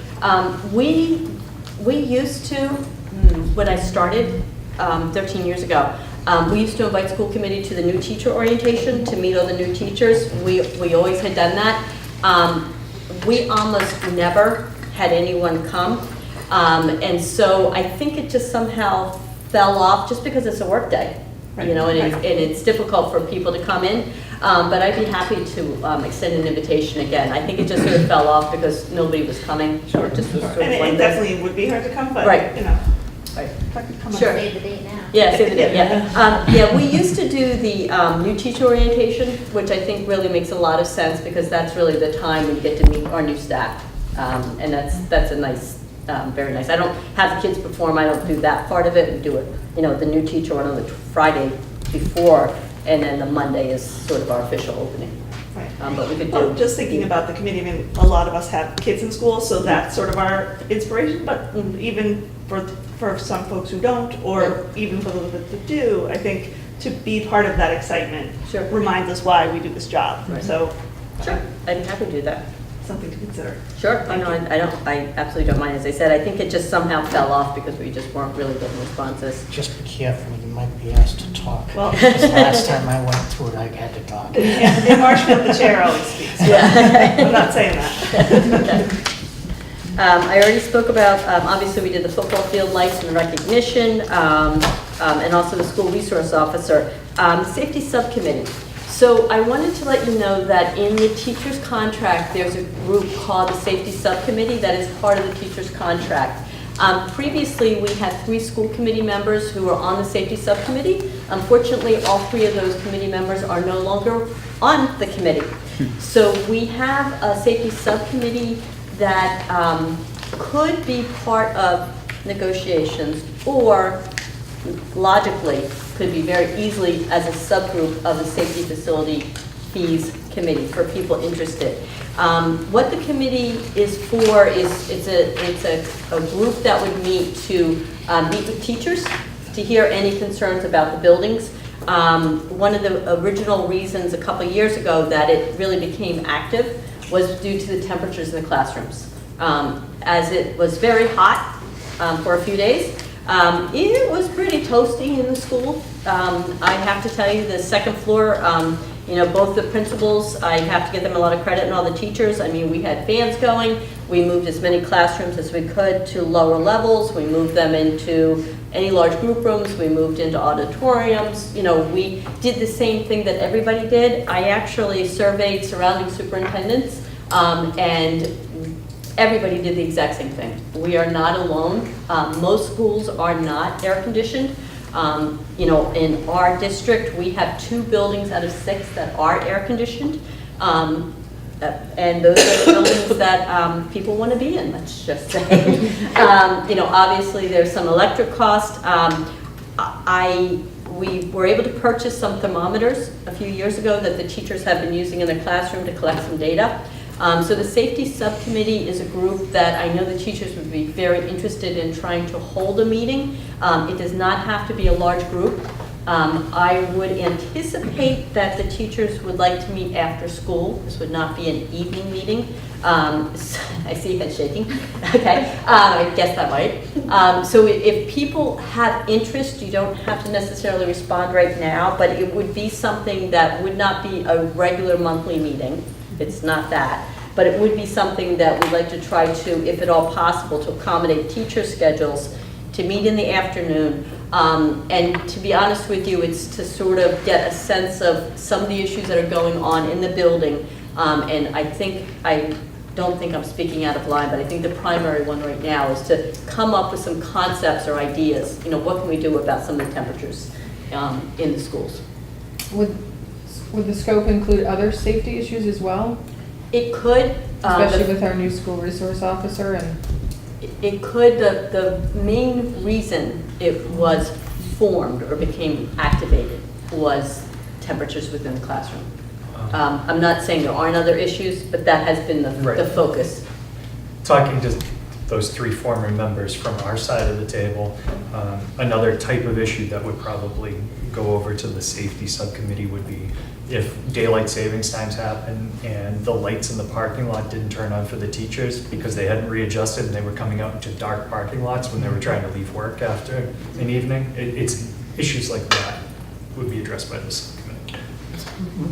We used to, when I started 13 years ago, we used to invite school committee to the new teacher orientation to meet all the new teachers. We always had done that. We almost never had anyone come. And so I think it just somehow fell off just because it's a work day. Right. And it's difficult for people to come in. But I'd be happy to extend an invitation again. I think it just sort of fell off because nobody was coming. Sure. It just was sort of And one it day. definitely would be hard to come, but, Right. If I could come. Sure. Save the date now. Yeah, save the date, yeah. Yeah, we used to do the new teacher orientation, which I think really makes a lot of sense because that's really the time when you get to meet our new staff. And that's a nice, very nice. I don't have the kids perform, I don't do that part of it. We do it, the new teacher one on the Friday before, and then the Monday is sort of our official opening. Right. But we could Well, do. just thinking about the committee, I mean, a lot of us have kids in school, so that's sort of our inspiration, but even for some folks who don't, or even for those that do, I think to be part of that excitement Sure. reminds us why we do this job. Right. So, Sure, I'd be happy to do that. something to consider. Sure, I absolutely don't mind. As I said, I think it just somehow fell off because we just weren't really getting responses. Just be careful, you might be asked to talk. Well- Because last time I went through it, I had to talk. In Marshfield, the chair always speaks. Yeah. I'm not saying that. I already spoke about, obviously, we did the football field lights and recognition, and also the school resource officer. Safety subcommittee. So I wanted to let you know that in the teacher's contract, there's a group called the safety subcommittee that is part of the teacher's contract. Previously, we had 3 school committee members who were on the safety subcommittee. Unfortunately, all 3 of those committee members are no longer on the committee. So we have a safety subcommittee that could be part of negotiations, or logically could be very easily as a subgroup of the safety facility fees committee for people interested. What the committee is for is it's a group that would meet to meet with teachers to hear any concerns about the buildings. One of the original reasons a couple of years ago that it really became active was due to the temperatures in the classrooms. As it was very hot for a few days, it was pretty toasty in the school. I have to tell you, the second floor, both the principals, I have to give them a lot of credit, and all the teachers. I mean, we had fans going. We moved as many classrooms as we could to lower levels. We moved them into any large group rooms. We moved into auditoriums. We did the same thing that everybody did. I actually surveyed surrounding superintendents, and everybody did the exact same thing. We are not alone. Most schools are not air conditioned. In our district, we have 2 buildings out of 6 that are air conditioned. And those are the buildings that people want to be in, let's just say. Obviously there's some electric cost. We were able to purchase some thermometers a few years ago that the teachers have been using in their classroom to collect some data. So the safety subcommittee is a group that I know the teachers would be very interested in trying to hold a meeting. It does not have to be a large group. I would anticipate that the teachers would like to meet after school. This would not be an evening meeting. I see head shaking. Okay, I guess that might. So if people have interest, you don't have to necessarily respond right now, but it would be something that would not be a regular monthly meeting. It's not that. But it would be something that we'd like to try to, if at all possible, to accommodate teacher schedules, to meet in the afternoon. And to be honest with you, it's to sort of get a sense of some of the issues that are going on in the building. And I don't think I'm speaking out of line, but I think the primary one right now is to come up with some concepts or ideas. What can we do about some of the temperatures in the schools? Would the scope include other safety issues as well? It could. Especially with our new school resource officer and... It could. The main reason it was formed or became activated was temperatures within the classroom. I'm not saying there aren't other issues, but that has been the focus. Talking to those 3 former members from our side of the table, another type of issue that would probably go over to the safety subcommittee would be if daylight savings times happen and the lights in the parking lot didn't turn on for the teachers because they hadn't readjusted and they were coming out into dark parking lots when they were trying to leave work after an evening. It's issues like that would be addressed by the subcommittee.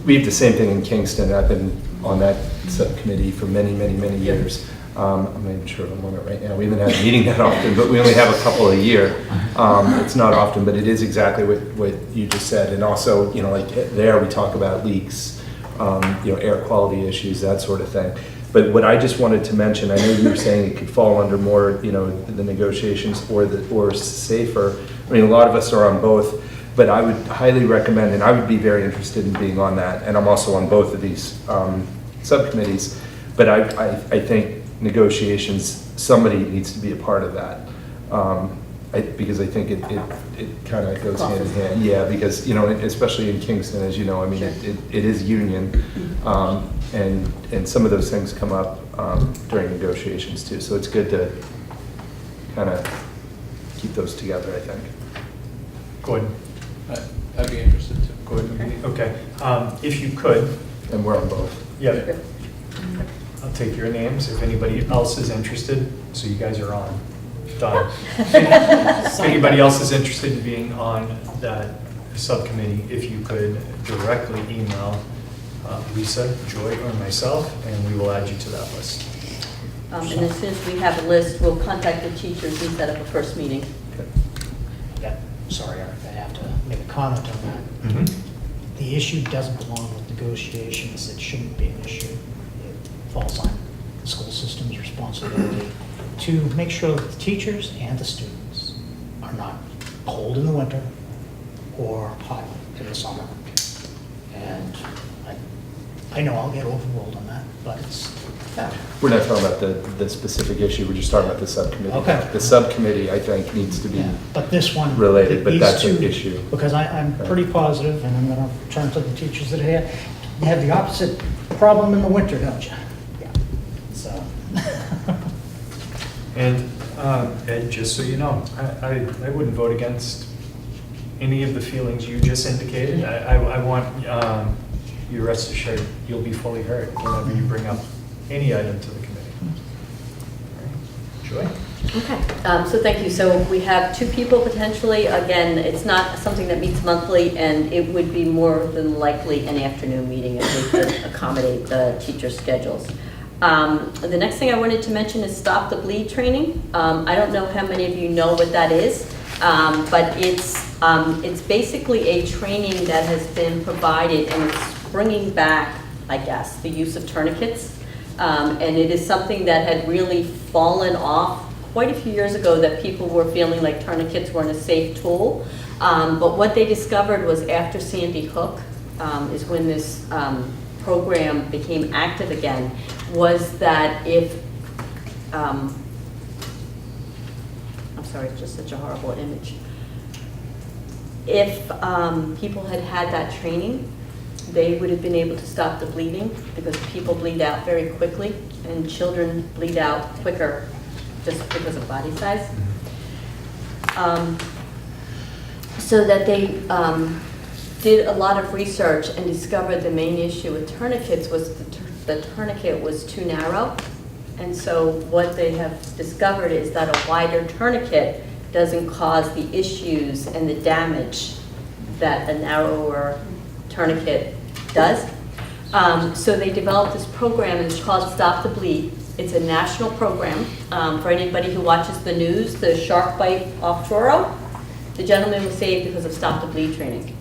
We have the same thing in Kingston. I've been on that subcommittee for many, many, many years. I'm not even sure I'm on it right now. We haven't had a meeting that often, but we only have a couple a year. It's not often, but it is exactly what you just said. And also, like there we talk about leaks, air quality issues, that sort of thing. But what I just wanted to mention, I know you were saying it could fall under more, the negotiations or safer. I mean, a lot of us are on both, but I would highly recommend, and I would be very interested in being on that. And I'm also on both of these subcommittees. But I think negotiations, somebody needs to be a part of that. Because I think it kind of goes hand in hand. Yeah, because, especially in Kingston, as you know, I mean, it is union. And some of those things come up during negotiations too. So it's good to kind of keep those together, I think. Gordon. I'd be interested too. Gordon, okay. If you could. And we're on both. Yeah. I'll take your names if anybody else is interested. So you guys are on. Done. If anybody else is interested in being on that subcommittee, if you could directly email Lisa, Joy, or myself, and we will add you to that list. And as soon as we have a list, we'll contact the teachers and set up a first meeting. Yeah, sorry, Eric, I have to make a comment on that. The issue doesn't belong with negotiations. It shouldn't be an issue. It falls on the school system's responsibility to make sure that the teachers and the students are not cold in the winter or hot in the summer. And I know I'll get overruled on that, but it's that. We're not talking about the specific issue, we're just talking about the subcommittee. Okay. The subcommittee, I think, needs to be But this one, related, but these that's two, an issue. Because I'm pretty positive, and I'm going to turn to the teachers that have the opposite problem in the winter, don't you? Yeah. So. And Ed, just so you know, I wouldn't vote against any of the feelings you just indicated. I want you rest assured you'll be fully heard whenever you bring up any item to the committee. All right. Joy? Okay, so thank you. So we have 2 people potentially. Again, it's not something that meets monthly, and it would be more than likely an afternoon meeting if we could accommodate the teacher schedules. The next thing I wanted to mention is Stop the Bleed training. I don't know how many of you know what that is, but it's basically a training that has been provided, and it's bringing back, I guess, the use of tourniquets. And it is something that had really fallen off quite a few years ago, that people were feeling like tourniquets weren't a safe tool. But what they discovered was after Sandy Hook is when this program became active again, was that if, I'm sorry, it's just such a horrible image. If people had had that training, they would have been able to stop the bleeding, because people bleed out very quickly and children bleed out quicker just because of body size. So that they did a lot of research and discovered the main issue with tourniquets was the tourniquet was too narrow. And so what they have discovered is that a wider tourniquet doesn't cause the issues and the damage that a narrower tourniquet does. So they developed this program, and it's called Stop the Bleed. It's a national program. For anybody who watches the news, the shark bite off Truro, the gentleman was saved because of Stop the Bleed training.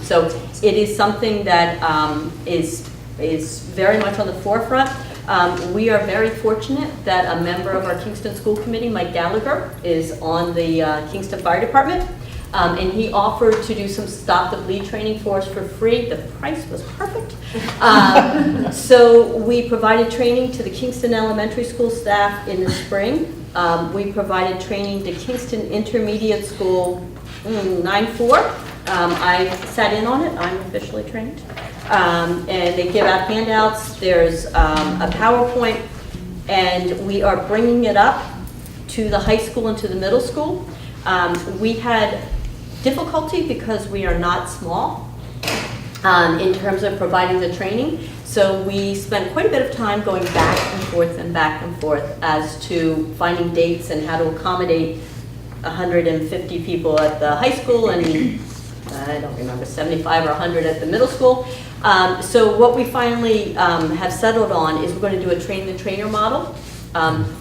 So it is something that is very much on the forefront. We are very fortunate that a member of our Kingston School Committee, Mike Gallagher, is on the Kingston Fire Department. And he offered to do some Stop the Bleed training for us for free. The price was perfect. So we provided training to the Kingston Elementary School staff in the spring. We provided training to Kingston Intermediate School 9-4. I sat in on it. I'm officially trained. And they give out handouts. There's a PowerPoint. And we are bringing it up to the high school and to the middle school. We had difficulty because we are not small in terms of providing the training. So we spent quite a bit of time going back and forth as to finding dates and how to accommodate 150 people at the high school and I don't remember, 75 or 100 at the middle school. So what we finally have settled on is we're going to do a train-the-trainer model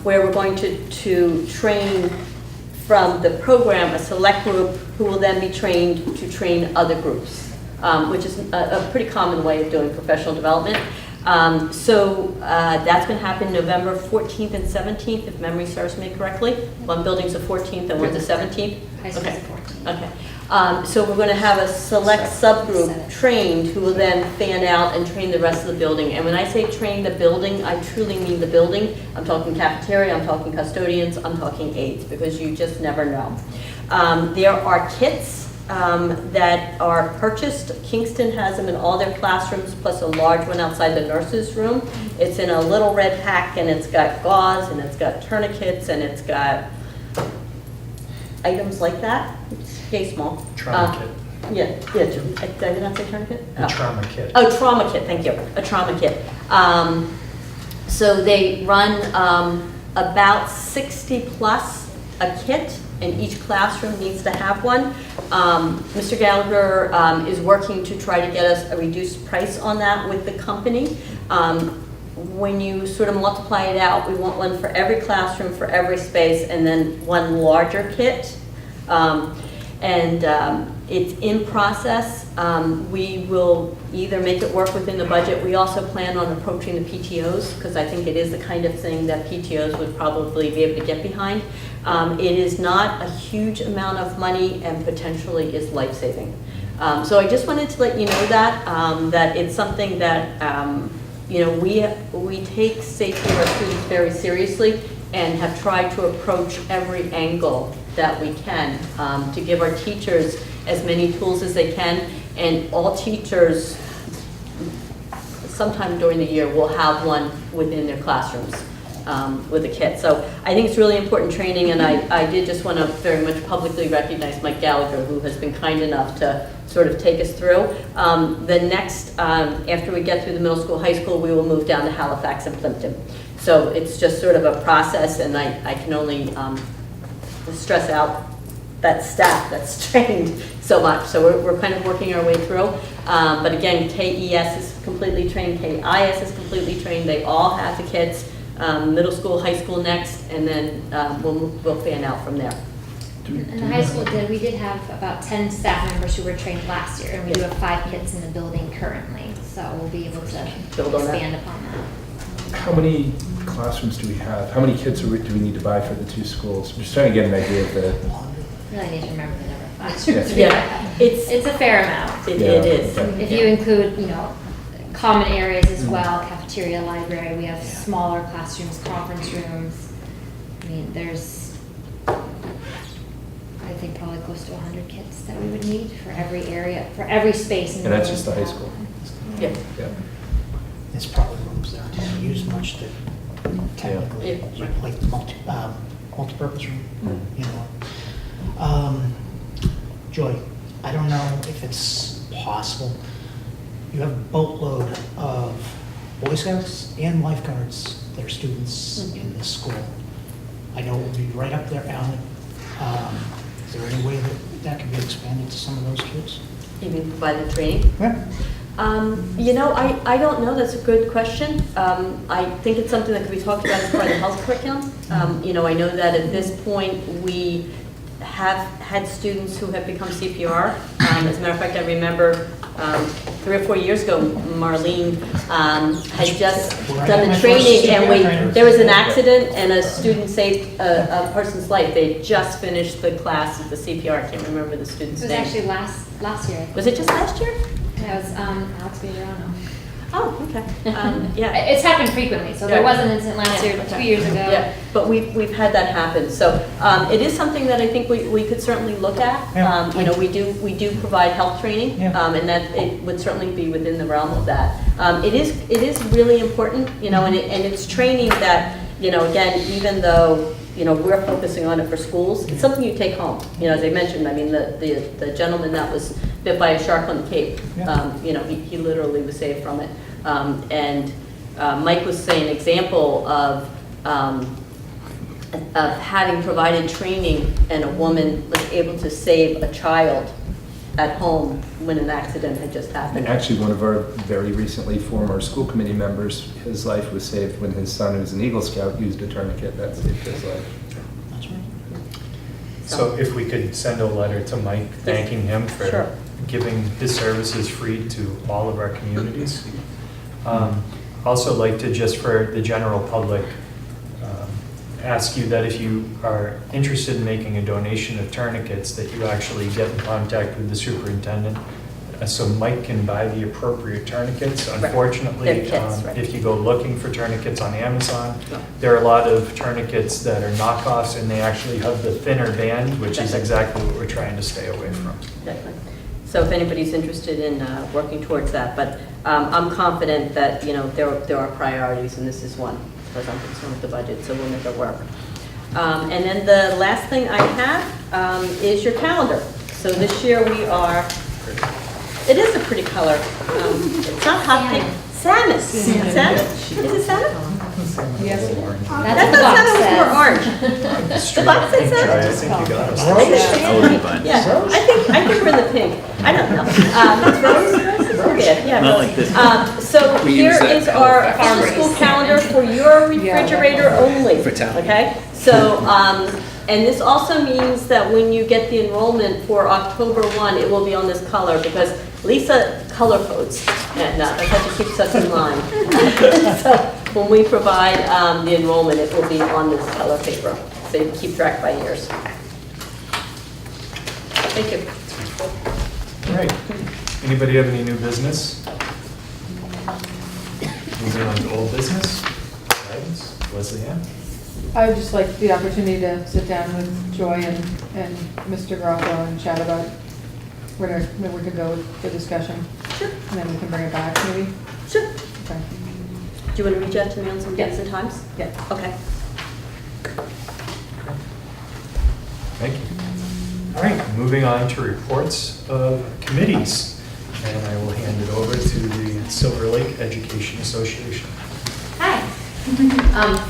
where we're going to train from the program a select group who will then be trained to train other groups, which is a pretty common way of doing professional development. So that's going to happen November 14th and 17th, if memory serves me correctly. One building's the 14th and one's the 17th? Okay. Okay. So we're going to have a select subgroup trained who will then fan out and train the rest of the building. And when I say train the building, I truly mean the building. I'm talking cafeteria, I'm talking custodians, I'm talking aides, because you just never know. There are kits that are purchased. Kingston has them in all their classrooms, plus a large one outside the nurse's room. It's in a little red pack, and it's got gauze, and it's got tourniquets, and it's got items like that. Yay small. Trauma kit. Yeah, did I not say tourniquet? A trauma kit. Oh, trauma kit, thank you. A trauma kit. So they run about 60 plus a kit, and each classroom needs to have one. Mr. Gallagher is working to try to get us a reduced price on that with the company. When you sort of multiply it out, we want one for every classroom, for every space, and then one larger kit. It's in process. We will either make it work within the budget. We also plan on approaching the PTOs, because I think it is the kind of thing that PTOs would probably be able to get behind. It is not a huge amount of money and potentially is life-saving. So I just wanted to let you know that, that it's something that we take safety of our students very seriously and have tried to approach every angle that we can to give our teachers as many tools as they can, and all teachers sometime during the year will have one within their classrooms. with the kids. So I think it's really important training, and I did just want to very much publicly recognize Mike Gallagher, who has been kind enough to sort of take us through. The next, after we get through the middle school, high school, we will move down to Halifax and Plimpton. So it's just sort of a process, and I can only stress out that staff that's trained so much. So we're kind of working our way through. But again, KES is completely trained, KIS is completely trained. They all have the kids, middle school, high school next, and then we'll fan out from there. And the high school we did have about 10 staff members who were trained last year, and we do have 5 kids in the building currently, so we'll be able to Build on that. expand upon that. How many classrooms do we have? How many kits do we need to buy for the 2 schools? I'm just trying to get an idea of the... Really need to remember the number of classrooms. Yeah, It's a fair amount. It is. If you include, common areas as well, cafeteria, library, we have smaller classrooms, conference rooms. I mean, there's, I think probably close to 100 kids that we would need for every area, for every space. In And that's building. just the high school? Yeah. Yeah. There's probably rooms that aren't used much that technically, like the multi-purpose room, Joy, I don't know if it's possible. You have a boatload of Boy Scouts and lifeguards that are students in this school. I know it would be right up their alley. Is there any way that could be expanded to some of those kids? You mean provide the training? Yeah. I don't know, that's a good question. I think it's something that could be talked about as part of the health curriculum. I know that at this point, we have had students who have become CPR. As a matter of fact, I remember 3 or 4 years ago, Marlene had just done the training, and there was an accident, and a student saved a person's life. They had just finished the class of the CPR. I can't remember the student's It was name. actually last year. Was it just last year? That was Alex Vigliano. Oh, okay. Yeah. It's happened frequently, so there was an incident last year, Okay. 2 years ago. Yeah, but we've had that happen. So it is something that I think we could certainly look at. Yeah. We do provide health training, Yeah. and that it would certainly be within the realm of that. It is really important, and it's training that, again, even though, we're focusing on it for schools, it's something you take home. As I mentioned, I mean, the gentleman that was bit by a shark on the Cape, he literally was saved from it. And Mike was saying an example of having provided training and a woman was able to save a child at home when an accident had just happened. And actually, one of our very recently former school committee members, his life was saved when his son, who's an Eagle Scout, used a tourniquet that saved his life. That's right. So if we could send a letter to Mike thanking him for Sure. giving his services free to all of our communities. Also like to, just for the general public, ask you that if you are interested in making a donation of tourniquets, that you actually get in contact with the superintendent so Mike can buy the appropriate tourniquets. Right. Unfortunately, They're kits, right. if you go looking for tourniquets on Amazon, No. there are a lot of tourniquets that are knockoffs, and they actually have the thinner band, which is exactly what we're trying to stay away from. Definitely. So if anybody's interested in working towards that, but I'm confident that, there are priorities, and this is one, because I'm concerned with the budget, so we'll make it work. And then the last thing I have is your calendar. So this year it is a pretty color. It's not hot pink. Salmon. Salmon? Is it salmon? Yes. That's what salmon was more orange. The box said salmon? I think you got us. Yeah, I think we're in the pink. I don't know. It's rose? Yeah, Not rose. like this. So We here use that is color our for official school calendar for your refrigerator only. For town. Okay? So, and this also means that when you get the enrollment for October 1, it will be on this color, because Lisa color codes, and that's how she keeps us in line. So when we provide the enrollment, it will be on this color paper, so you can keep track by years. Thank you. All right. Anybody have any new business? Moving on to old business. Guidance. Leslie Ann. I would just like the opportunity to sit down with Joy and Mr. Garofalo and chat about where we could go with the discussion. Sure. And then we can bring it back, maybe? Sure. Okay. Do you want to reach out to me on some dates and times? Yeah. Okay. Thank you. All right, moving on to reports of committees. And I will hand it over to the Silver Lake Education Association. Hi.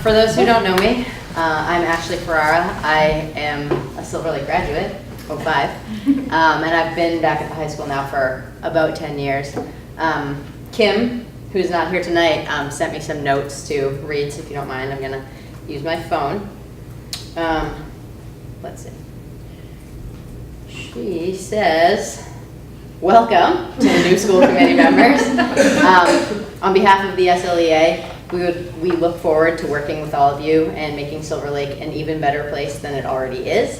For those who don't know me, I'm Ashley Ferrara. I am a Silver Lake graduate, 05, and I've been back at the high school now for about 10 years. Kim, who's not here tonight, sent me some notes to read, so if you don't mind, I'm gonna use my phone. Let's see. She says, welcome to the new school committee members. On behalf of the SLEA, we look forward to working with all of you and making Silver Lake an even better place than it already is.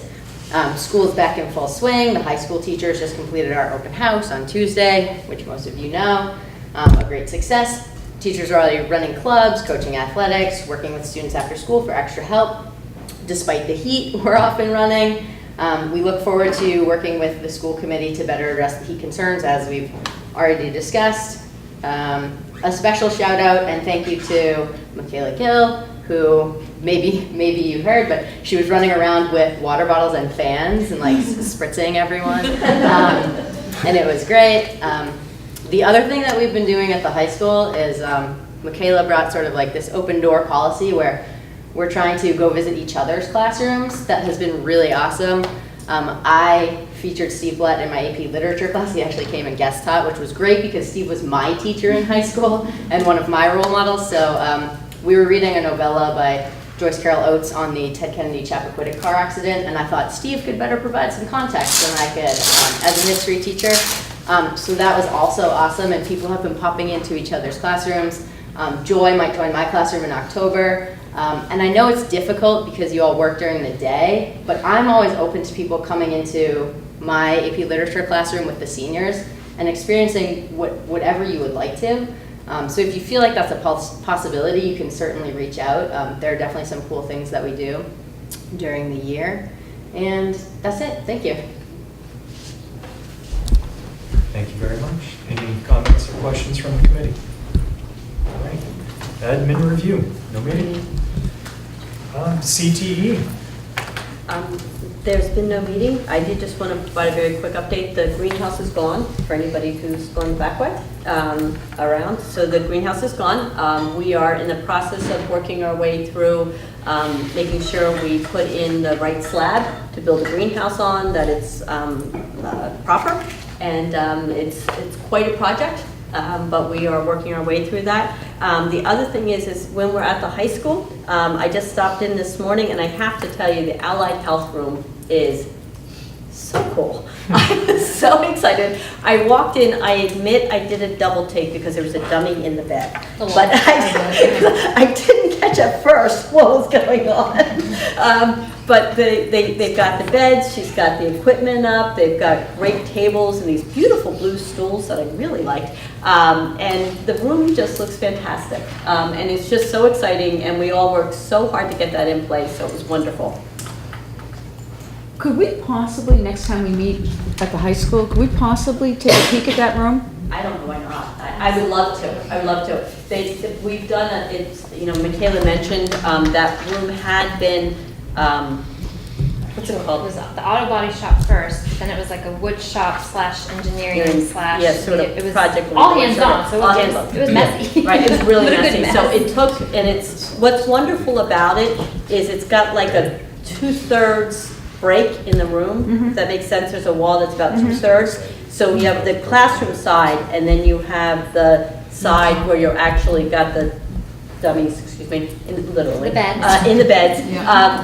School's back in full swing. The high school teachers just completed our open house on Tuesday, which most of you know, a great success. Teachers are already running clubs, coaching athletics, working with students after school for extra help. Despite the heat, we're off and running. We look forward to working with the school committee to better address the heat concerns, as we've already discussed. A special shout out and thank you to Michaela Gill, who maybe you heard, but she was running around with water bottles and fans and like spritzing everyone, and it was great. The other thing that we've been doing at the high school is Michaela brought sort of like this open door policy where we're trying to go visit each other's classrooms. That has been really awesome. I featured Steve Blatt in my AP Literature class. He actually came and guest taught, which was great because Steve was my teacher in high school and one of my role models. So we were reading a novella by Joyce Carol Oates on the Ted Kennedy Chappaquiddick car accident, and I thought Steve could better provide some context than I could as a history teacher. So that was also awesome, and people have been popping into each other's classrooms. Joy might join my classroom in October. And I know it's difficult because you all work during the day, but I'm always open to people coming into my AP Literature classroom with the seniors and experiencing whatever you would like to. So if you feel like that's a possibility, you can certainly reach out. There are definitely some cool things that we do during the year. And that's it. Thank you. Thank you very much. Any comments or questions from the committee? All right. Admin review. No meeting. CTE. There's been no meeting. I did just want to provide a very quick update. The greenhouse is gone for anybody who's going back way around. So the greenhouse is gone. We are in the process of working our way through making sure we put in the right slab to build a greenhouse on, that it's proper. And it's quite a project. But we are working our way through that. The other thing is when we're at the high school, I just stopped in this morning and I have to tell you the Allied Health Room is so cool. I was so excited. I walked in, I admit I did a double take because there was a dummy in the bed. But I didn't catch at first what was going on. But they've got the beds, she's got the equipment up, they've got great tables and these beautiful blue stools that I really liked. And the room just looks fantastic. And it's just so exciting, and we all worked so hard to get that in place, so it was wonderful. Could we possibly, next time we meet at the high school, could we possibly take a peek at that room? I don't know why not. I would love to. I would love to. We've done Michaela mentioned that room had been, what's it called? It was the auto body shop first, then it was like a wood shop / engineering / yeah, sort of it was project. all hands on, so it was messy. Right, it was really But a good messy. mess. So it took, and what's wonderful about it is it's got like a 2/3 break in the room. If that makes sense. There's a wall that's about 2/3. So you have the classroom side, and then you have the side where you're actually got the dummies, literally. The beds. In the beds,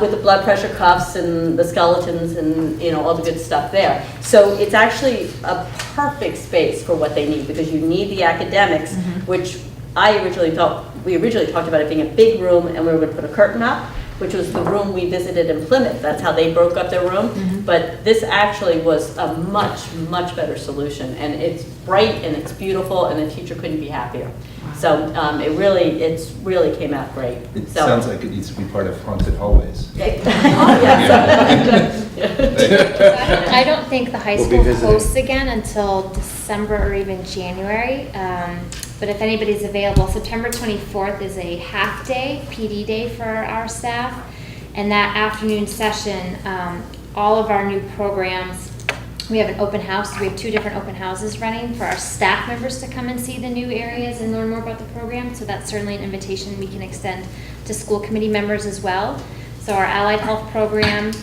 with the blood pressure cuffs and the skeletons and, all the good stuff there. So it's actually a perfect space for what they need, because you need the academics, which we originally talked about it being a big room, and we were going to put a curtain up, which was the room we visited in Plymouth. That's how they broke up their room. But this actually was a much, much better solution. And it's bright and it's beautiful, and the teacher couldn't be happier. So it really came out great. It sounds like it needs to be part of Haunted Hallways. I don't think the high We'll be school visiting. hosts again until December or even January. But if anybody's available, September 24th is a half-day, PD day for our staff. And that afternoon session, all of our new programs, we have an open house. We have 2 different open houses running for our staff members to come and see the new areas and learn more about the program. So that's certainly an invitation we can extend to school committee members as well. So our allied health program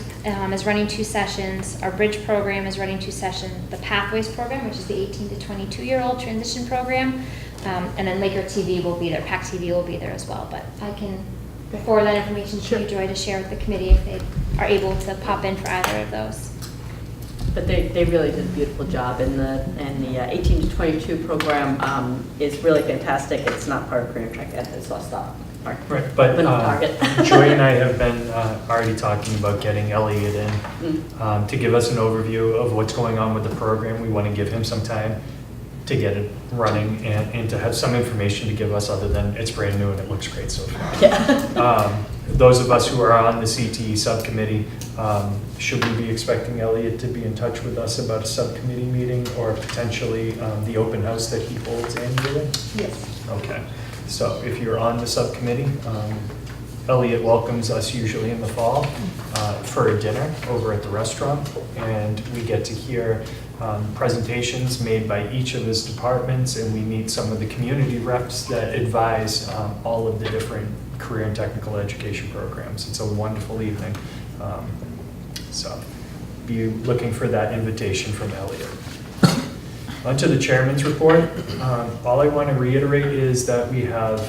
is running 2 sessions. Our bridge program is running 2 sessions. The Pathways program, which is the 18 to 22-year-old transition program. And then Laker TV will be there. PAC TV will be there as well. But I can forward that information to you, Joy, to share with the committee if they are able to pop in for either of those. But they really did a beautiful job, and the 18 to 22 program is really fantastic. It's not part of Career Track Ed, it's all stop. Right, but target. Joy and I have been already talking about getting Elliot in to give us an overview of what's going on with the program. We want to give him some time to get it running and to have some information to give us other than it's brand new and it looks great so far. Yeah. Those of us who are on the CTE subcommittee, should we be expecting Elliot to be in touch with us about a subcommittee meeting or potentially the open house that he holds annually? Yes. Okay, so if you're on the subcommittee, Elliot welcomes us usually in the fall for a dinner over at the restaurant, and we get to hear presentations made by each of his departments, and we meet some of the community reps that advise all of the different career and technical education programs. It's a wonderful evening. So be looking for that invitation from Elliot. On to the chairman's report. All I want to reiterate is that we have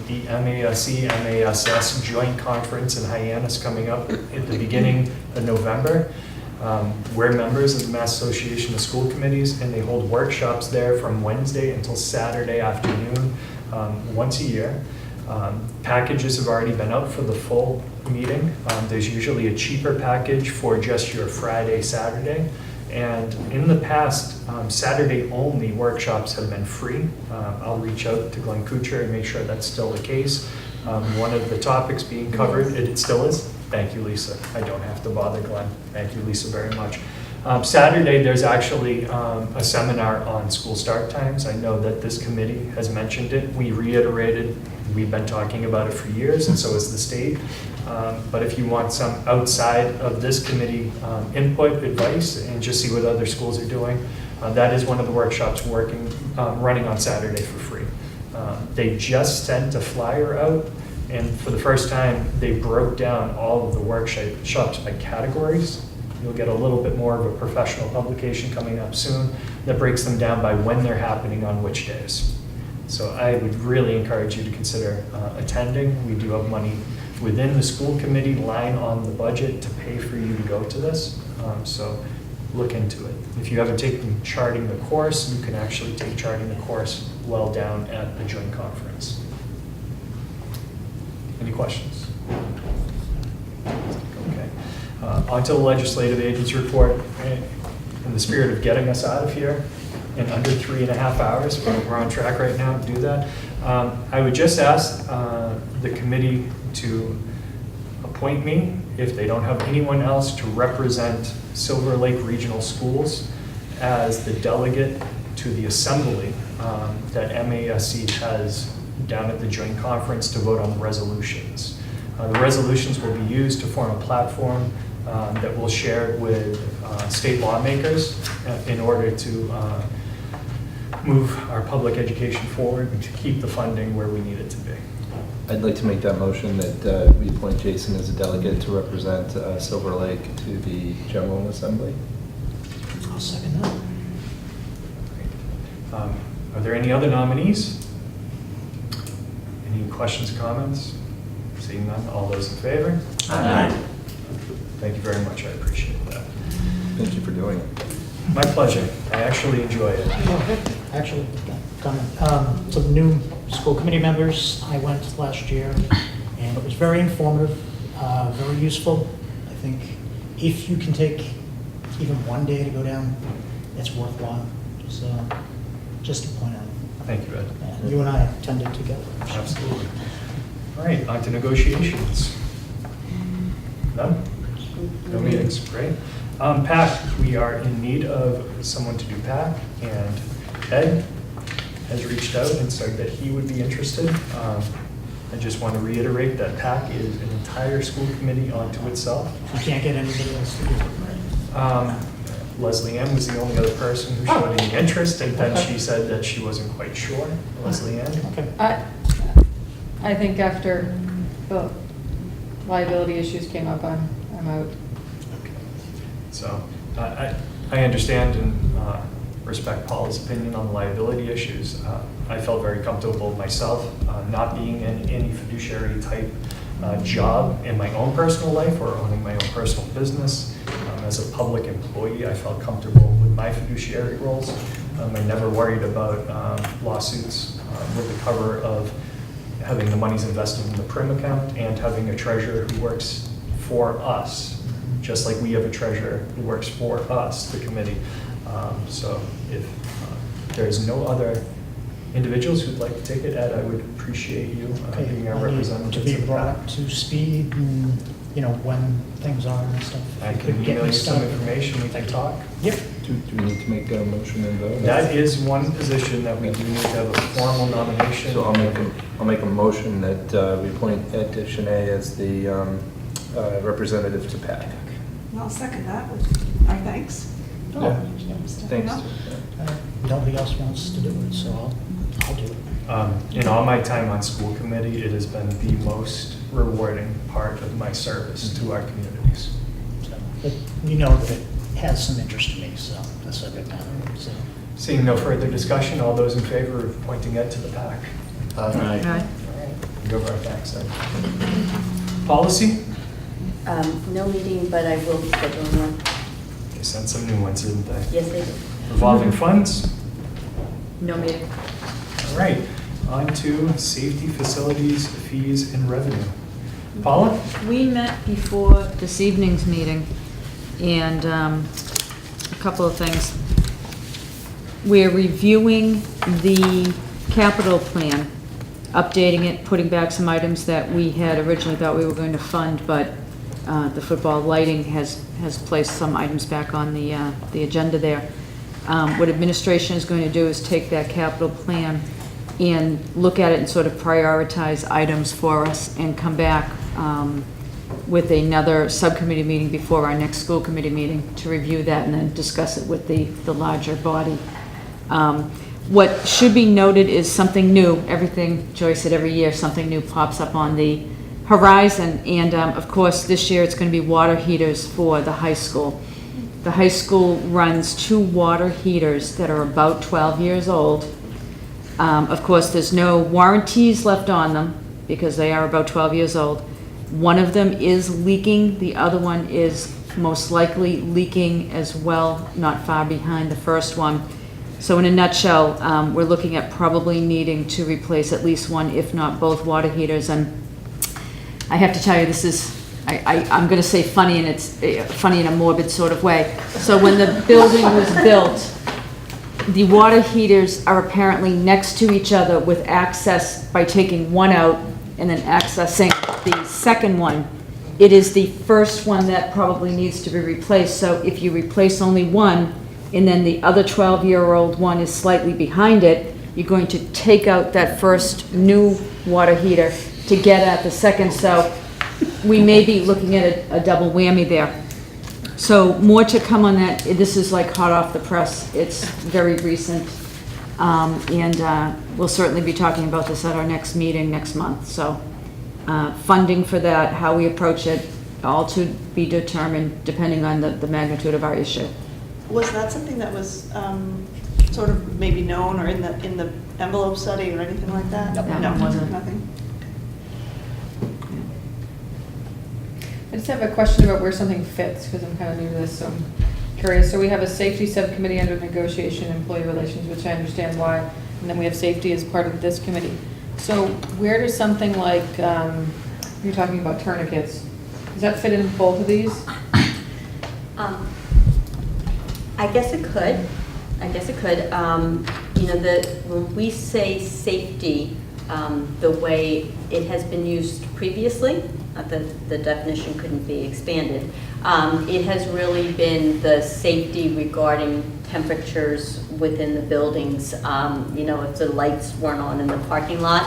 the MASC-MASS joint conference in Hyannis coming up at the beginning of November. We're members of the Mass Association of School Committees, and they hold workshops there from Wednesday until Saturday afternoon, once a year. Packages have already been out for the full meeting. There's usually a cheaper package for just your Friday, Saturday. And in the past, Saturday-only workshops have been free. I'll reach out to Glenn Kuchar and make sure that's still the case. One of the topics being covered, it still is. Thank you, Lisa. I don't have to bother Glenn. Thank you, Lisa, very much. Saturday, there's actually a seminar on school start times. I know that this committee has mentioned it. We reiterated, we've been talking about it for years, and so has the state. But if you want some outside of this committee input, advice, and just see what other schools are doing, that is one of the workshops running on Saturday for free. They just sent a flyer out, and for the first time, they broke down all of the workshops by categories. You'll get a little bit more of a professional publication coming up soon that breaks them down by when they're happening on which days. So I would really encourage you to consider attending. We do have money within the school committee line on the budget to pay for you to go to this. So look into it. If you haven't taken charting the course, you can actually take charting the course well down at the joint conference. Any questions? Okay. On to the legislative agents report. In the spirit of getting us out of here in under 3.5 hours, we're on track right now to do that. I would just ask the committee to appoint me, if they don't have anyone else, to represent Silver Lake Regional Schools as the delegate to the assembly that MASC has down at the joint conference to vote on the resolutions. The resolutions will be used to form a platform that we'll share with state lawmakers in order to move our public education forward and to keep the funding where we need it to be. I'd like to make that motion that we appoint Jason as a delegate to represent Silver Lake to the General Assembly. I'll second that. Are there any other nominees? Any questions or comments? Seeing none, all those in favor? Aye. Thank you very much, I appreciate that. Thank you for doing it. My pleasure, I actually enjoy it. Actually, comment. So the new school committee members, I went last year, and it was very informative, very useful. I think if you can take even one day to go down, it's worthwhile. So just to point out. Thank you, Ed. And you and I attended together. Absolutely. All right, on to negotiations. None? No meetings, great. PAC, we are in need of someone to do PAC, and Ed has reached out and said that he would be interested. I just want to reiterate that PAC is an entire school committee unto itself. You can't get anybody else to do it, right? Leslie Ann was the only other person who showed any interest, and then she said that she wasn't quite sure. Leslie Ann? Okay. I think after the liability issues came up, I'm out. So I understand and respect Paula's opinion on the liability issues. I felt very comfortable myself not being in any fiduciary type job in my own personal life or owning my own personal business. As a public employee, I felt comfortable with my fiduciary roles. I never worried about lawsuits with the cover of having the monies invested in the Prim account and having a treasurer who works for us, just like we have a treasurer who works for us, the committee. So if there's no other individuals who'd like to take it, Ed, I would appreciate you being our I need representative. to be brought up to speed and, you know, when things are and stuff. I can Get email me you some started. information, we can talk. Yep. Do we need to make a motion and vote? That is one position that we do need to have a formal nomination. So I'll make a motion that we appoint Ed Deschenais as the representative to PAC. I'll second that with our thanks. Yeah. Thanks. Nobody else wants to do it, so I'll do it. In all my time on school committee, it has been the most rewarding part of my service to our communities. So, but you know that it has some interest to me, so the subject matter. So. Seeing no further discussion, all those in favor of appointing Ed to the PAC? Aye. All right. Go right back, sir. Policy? No meeting, but I will be scheduling one. They sent some new ones, didn't they? Yes, they do. Revolving funds? No meeting. All right, on to safety, facilities, fees, and revenue. Paula? We met before this evening's meeting, and a couple of things. We're reviewing the capital plan, updating it, putting back some items that we had originally thought we were going to fund, but the football lighting has placed some items back on the agenda there. What administration is going to do is take that capital plan and look at it and sort of prioritize items for us and come back with another subcommittee meeting before our next school committee meeting to review that and then discuss it with the larger body. What should be noted is something new. Everything, Joyce said, every year something new pops up on the horizon, and of course this year it's going to be water heaters for the high school. The high school runs 2 water heaters that are about 12 years old. Of course, there's no warranties left on them because they are about 12 years old. One of them is leaking, the other one is most likely leaking as well, not far behind the first one. So in a nutshell, we're looking at probably needing to replace at least one, if not both water heaters. And I have to tell you, this is, I'm going to say funny, and it's funny in a morbid sort of way. So when the building was built, the water heaters are apparently next to each other with access by taking one out and then accessing the second one. It is the first one that probably needs to be replaced. So if you replace only one and then the other 12-year-old one is slightly behind it, you're going to take out that first new water heater to get at the second. So we may be looking at a double whammy there. So more to come on that. This is like hot off the press. It's very recent. And we'll certainly be talking about this at our next meeting next month. So funding for that, how we approach it, all to be determined depending on the magnitude of our issue. Was that something that was sort of maybe known or in the envelope study or anything like that? Nope. No, That wasn't. Nothing. I just have a question about where something fits, because I'm kind of new to this, so I'm curious. So we have a safety subcommittee under negotiation, employee relations, which I understand why, and then we have safety as part of this committee. So where does something like, you're talking about tourniquets, does that fit in both of these? I guess it could. I guess it could. You know, when we say safety, the way it has been used previously not that the definition couldn't be expanded. It has really been the safety regarding temperatures within the buildings. You know, if the lights weren't on in the parking lot.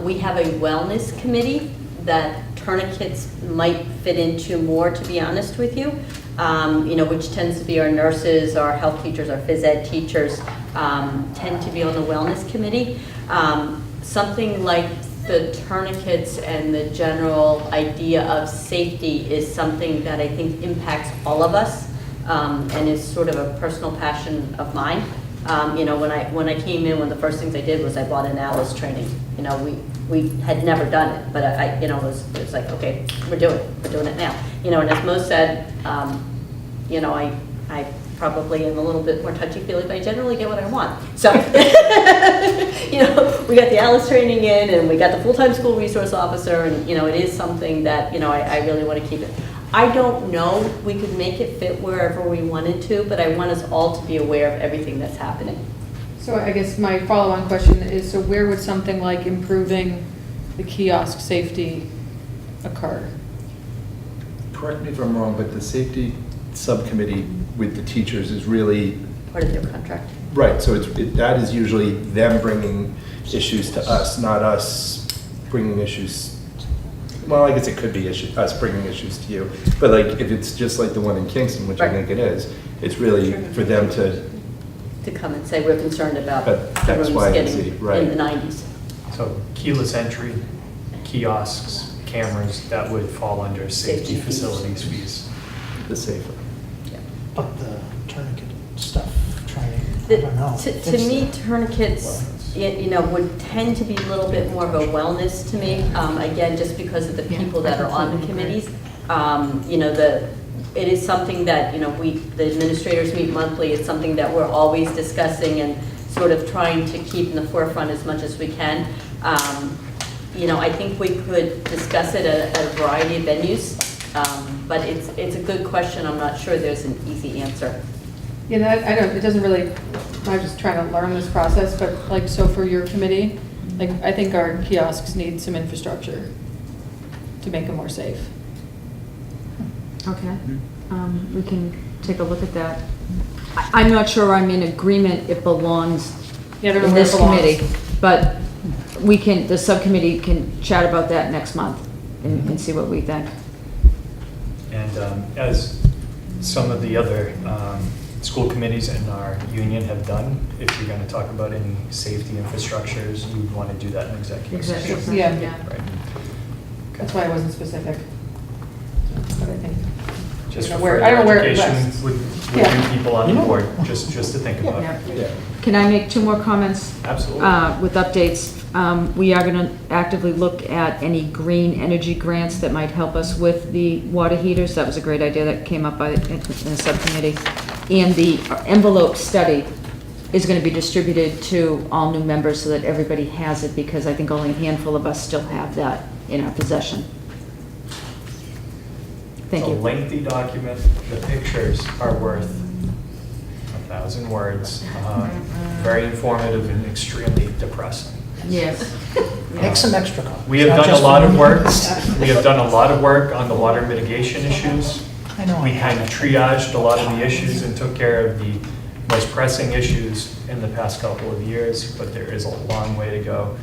We have a wellness committee that tourniquets might fit into more, to be honest with you. You know, which tends to be our nurses, our health teachers, our phys ed teachers tend to be on the wellness committee. Something like the tourniquets and the general idea of safety is something that I think impacts all of us and is sort of a personal passion of mine. You know, when I came in, one of the first things I did was I bought an ALICE training. You know, we had never done it, but I you know, it was like, okay, we're doing it now. You know, and as Mo said, you know, I probably am a little bit more touchy-feely, but I generally get what I want. So, you know, we got the ALICE training in, and we got the full-time school resource officer, and, you know, it is something that, you know, I really want to keep it. I don't know, we could make it fit wherever we wanted to, but I want us all to be aware of everything that's happening. So I guess my follow-on question is, so where would something like improving the kiosk safety occur? Correct me if I'm wrong, but the safety subcommittee with the teachers is really... Part of their contract. Right, so that is usually them bringing issues to us, not us bringing issues. Well, I guess it could be us bringing issues to you. But like, if it's just like the one in Kingston, which I think it is, it's really for them to come and say we're concerned about But the that's rooms why I getting see, right. in the 90s. So keyless entry, kiosks, cameras, that would fall under safety Safety fees. facilities fees. the safer. But the tourniquet stuff, training, I don't know. To me, tourniquets, you know, would tend to be a little bit more of a wellness to me. Again, just because of the people that are on the committees. You know, it is something that, you know, the administrators meet monthly. It's something that we're always discussing and sort of trying to keep in the forefront as much as we can. You know, I think we could discuss it at a variety of venues, but it's a good question. I'm not sure there's an easy answer. You know, I don't, it doesn't really, I'm just trying to learn this process, but like, so for your committee, like, I think our kiosks need some infrastructure to make them more safe. Okay, we can take a look at that. I'm not sure I'm in agreement it belongs Yeah, I don't know in where it this belongs. committee, but the subcommittee can chat about that next month and see what we think. And as some of the other school committees in our union have done, if you're going to talk about any safety infrastructures, you would want to do that in executive session. Executive Yeah. session, yeah. Right. That's why I wasn't specific. But I think, Just you know, for where- further I don't know where it education rests. would Yeah. bring people on the board, just to think about. Yeah. Can I make two more comments? Absolutely. With updates? We are going to actively look at any green energy grants that might help us with the water heaters. That was a great idea that came up in the subcommittee. And the envelope study is going to be distributed to all new members so that everybody has it, because I think only a handful of us still have that in our possession. Thank you. It's a lengthy document. The pictures are worth 1,000 words. Very informative and extremely depressing. Yes. Make some extra copies. We have not done just a lot for of me. work. We have done a lot of work on the water mitigation issues. I know. We kind of triaged a lot of the issues and took care of the most pressing issues in the past couple of years, but there is a long way to go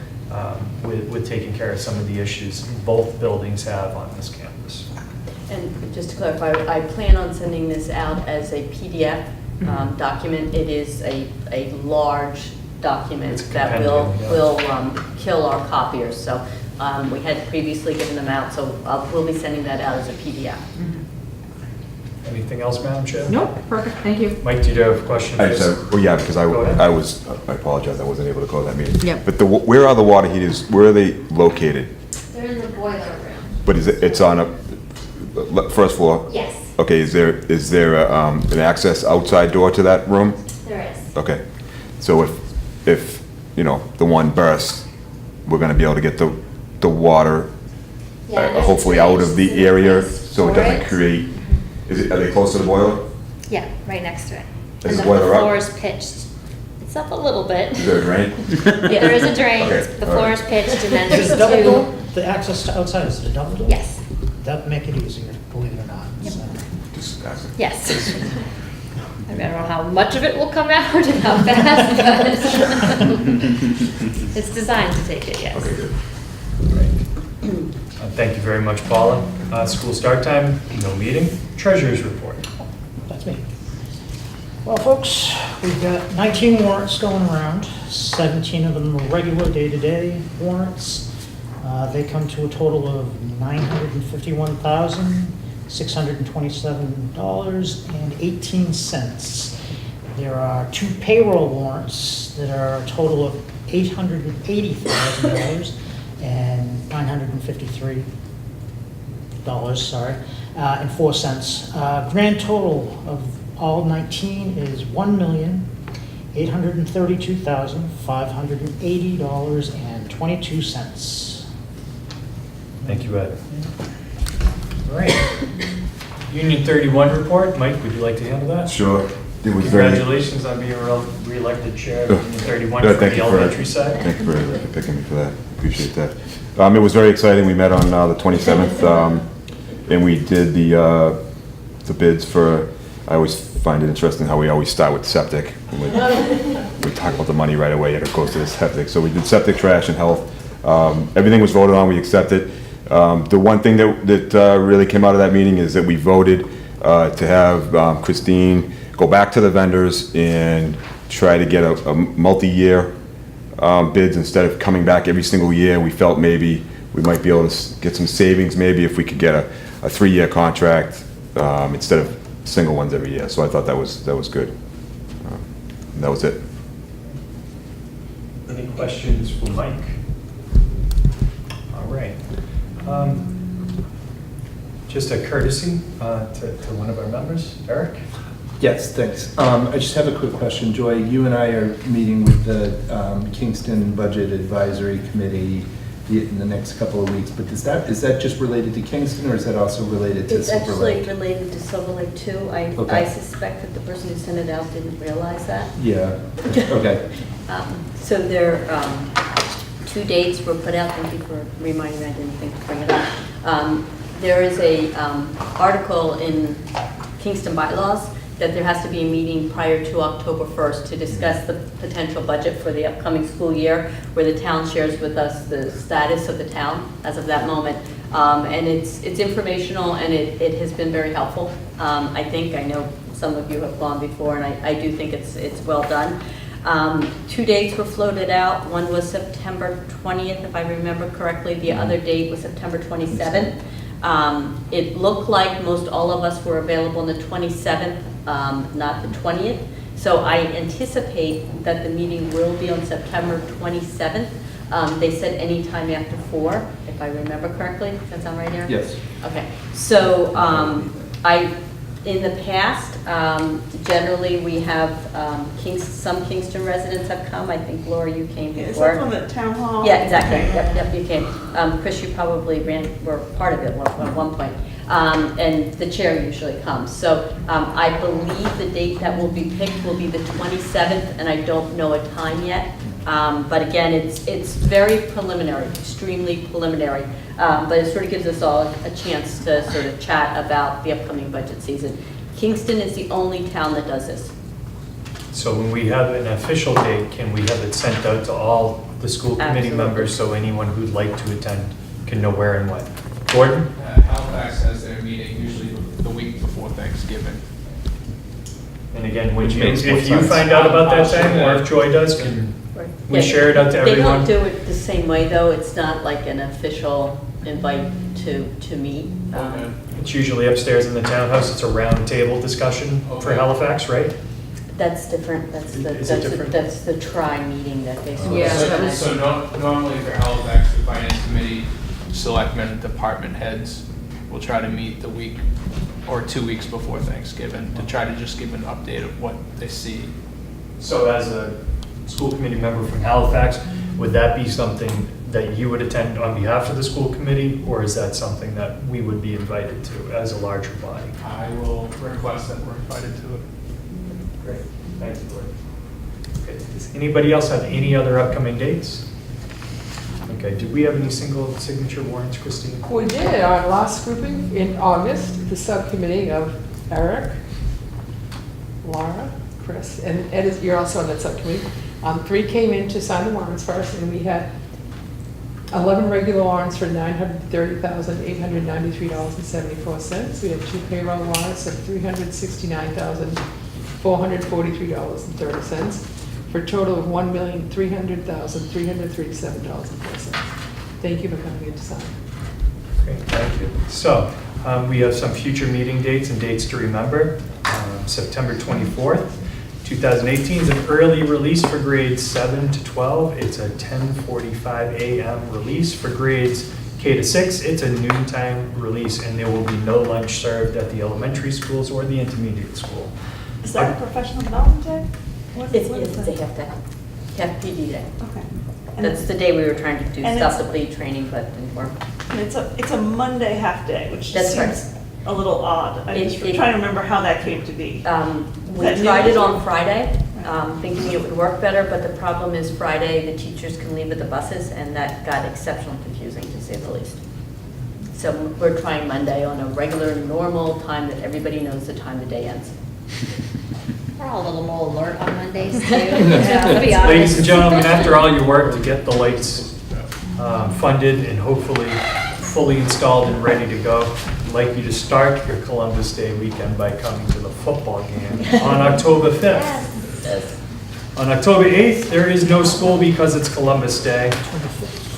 with taking care of some of the issues both buildings have on this campus. And just to clarify, I plan on sending this out as a PDF document. It is a large document It's a that compendium, will yeah. kill our copiers. So we had previously given them out, so we'll be sending that out as a PDF. Anything else, Madam Chair? Nope, perfect, thank you. Mike, do you have a question? I just have, well, yeah, because Go ahead. I apologize, I wasn't able to go to that meeting. Yep. But where are the water heaters, where are they located? They're in the boiler room. But it's on a first floor? Yes, Okay, is there an access outside door to that room? there is. Okay, so if, you know, the one bursts, we're gonna be able to get the water Yeah, there's hopefully a out of the space area, for so it doesn't it. create, are they close to the boiler? Yeah, right next to it. Is And the the boiler up? floor is pitched. It's up a little bit. Is there a drain? Yeah, there is a drain. Okay, The all floor right. is pitched, and then There's there's a double door? The access to outside, is it a double door? Yes. That'd make it easier, believe it or not. Yep. So, Just access. Yes. I mean, I don't know how much of it will come out and how fast, but it's designed to take it, yes. Okay, good. Thank you very much, Paula. School start time, no meeting. Treasurer's report. That's me. Well, folks, we've got 19 warrants going around. 17 of them are regular day-to-day warrants. They come to a total of $951,627.18. There are 2 payroll warrants that are a total of $880,000 and $953, and 4 cents. Grand total of all 19 is $1,832,580.22. Thank you, Ed. All right. Union 31 report. Mike, would you like to handle that? Sure. It was very. Congratulations on being re-elected chair of Union 31 for Thank the you elementary side. Thank you for picking me for that. Appreciate that. It was very exciting. We met on the 27th, and we did the bids for. I always find it interesting how we always start with septic. We talk about the money right away, and it goes to the septic. So we did septic, trash, and health. Everything was voted on. We accepted. The one thing that really came out of that meeting is that we voted to have Christine go back to the vendors and try to get a multi-year bids instead of coming back every single year. We felt maybe we might be able to get some savings maybe if we could get a 3-year contract instead of single ones every year. So I thought that was good. And that was it. Any questions for Mike? All right. Just a courtesy to one of our members, Eric. Yes, thanks. I just have a quick question. Joy, you and I are meeting with the Kingston Budget Advisory Committee in the next couple of weeks, but is that just related to Kingston, or is that also related to Silver Lake? It's actually related to Silver Lake too. I suspect that the person who sent it out didn't realize that. Yeah, okay. So there, 2 dates were put out. Thank you for reminding me, I didn't think to bring it up. There is a article in Kingston bylaws that there has to be a meeting prior to October 1st to discuss the potential budget for the upcoming school year, where the town shares with us the status of the town as of that moment. And it's informational, and it has been very helpful. I know some of you have gone before, and I do think it's well done. 2 dates were floated out. One was September 20th, if I remember correctly. The other date was September 27th. It looked like most all of us were available on the 27th, not the 20th. So I anticipate that the meeting will be on September 27th. They said any time after 4, if I remember correctly. Does that sound right, Aaron? Yes. Okay. So in the past, generally we have some Kingston residents have come. I think Laura, you came before. Is that from the town hall? Yeah, exactly. Yep, you came. Chris, you probably were part of it at one point. And the chair usually comes. So I believe the date that will be picked will be the 27th, and I don't know a time yet. But again, it's very preliminary, extremely preliminary. But it sort of gives us all a chance to sort of chat about the upcoming budget season. Kingston is the only town that does this. So when we have an official date, can we have it sent out to all the school committee members so anyone who'd like to attend can know where and when? Gordon? Halifax has their meeting usually the week before Thanksgiving. And again, Which makes more if you sense. find out about that Awesome. time, or if Joy does, can we Yeah, share it out to everyone? They don't do it the same way, though. It's not like an official invite to meet. It's usually upstairs in the townhouse. It's a round table discussion for Halifax, right? That's different. That's Is it different? that's the tri-meeting that they sort of Yeah. organize. So normally for Halifax, the finance committee, selectmen, department heads will try to meet the week or 2 weeks before Thanksgiving to try to just give an update of what they see. So as a school committee member from Halifax, would that be something that you would attend on behalf of the school committee, or is that something that we would be invited to as a larger body? I will request that we're invited to it. Great, thank you, Gordon. Okay, does anybody else have any other upcoming dates? Okay, did we have any single signature warrants, Christine? We did at our last grouping in August, the subcommittee of Eric, Laura, Chris, and Ed, you're also on that subcommittee. 3 came in to sign the warrants first, and we had 11 regular warrants for $930,893.74. We had 2 payroll warrants of $369,443.30 for a total of $1,300,337.04. Thank you for coming in to sign. Great, thank you. So, we have some future meeting dates and dates to remember. September 24th, 2018 is an early release for grades 7 to 12. It's a 10:45 a.m. release. For grades K to 6, it's a noontime release, and there will be no lunch served at the elementary schools or the intermediate school. Is that a professional development day? What It's is a it? half day, half PD day. Okay. That's the day we were trying to do and stop it's- the bleed training, but didn't work. And it's a Monday half day, which That's seems a little odd. I'm just It- trying to remember how that came to be. We Is that tried new? it on Friday, thinking it would work better, but the problem is Friday, the teachers can leave with the buses, and that got exceptionally confusing, to say the least. So we're trying Monday on a regular, normal time that everybody knows the time the day ends. We're all a little more alert on Mondays too, Yeah. to be honest. Ladies and gentlemen, after all your work to get the lights funded and hopefully fully installed and ready to go, I'd like you to start your Columbus Day weekend by coming to the football game on October 5th. On October 8th, there is no school because it's Columbus Day.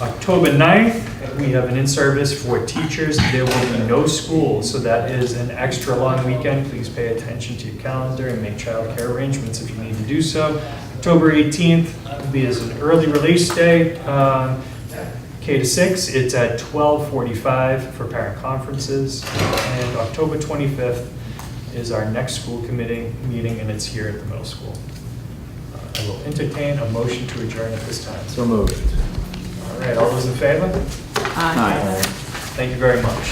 October 9th, we have an in-service for teachers. There will be no school, so that is an extra long weekend. Please pay attention to your calendar and make childcare arrangements if you need to do so. October 18th will be as an early release day. K to 6, it's at 12:45 for parent conferences. And October 25th is our next school committee meeting, and it's here at the middle school. I will entertain a motion to adjourn at this time. So moved. All right, all those in favor? Aye. Thank you very much.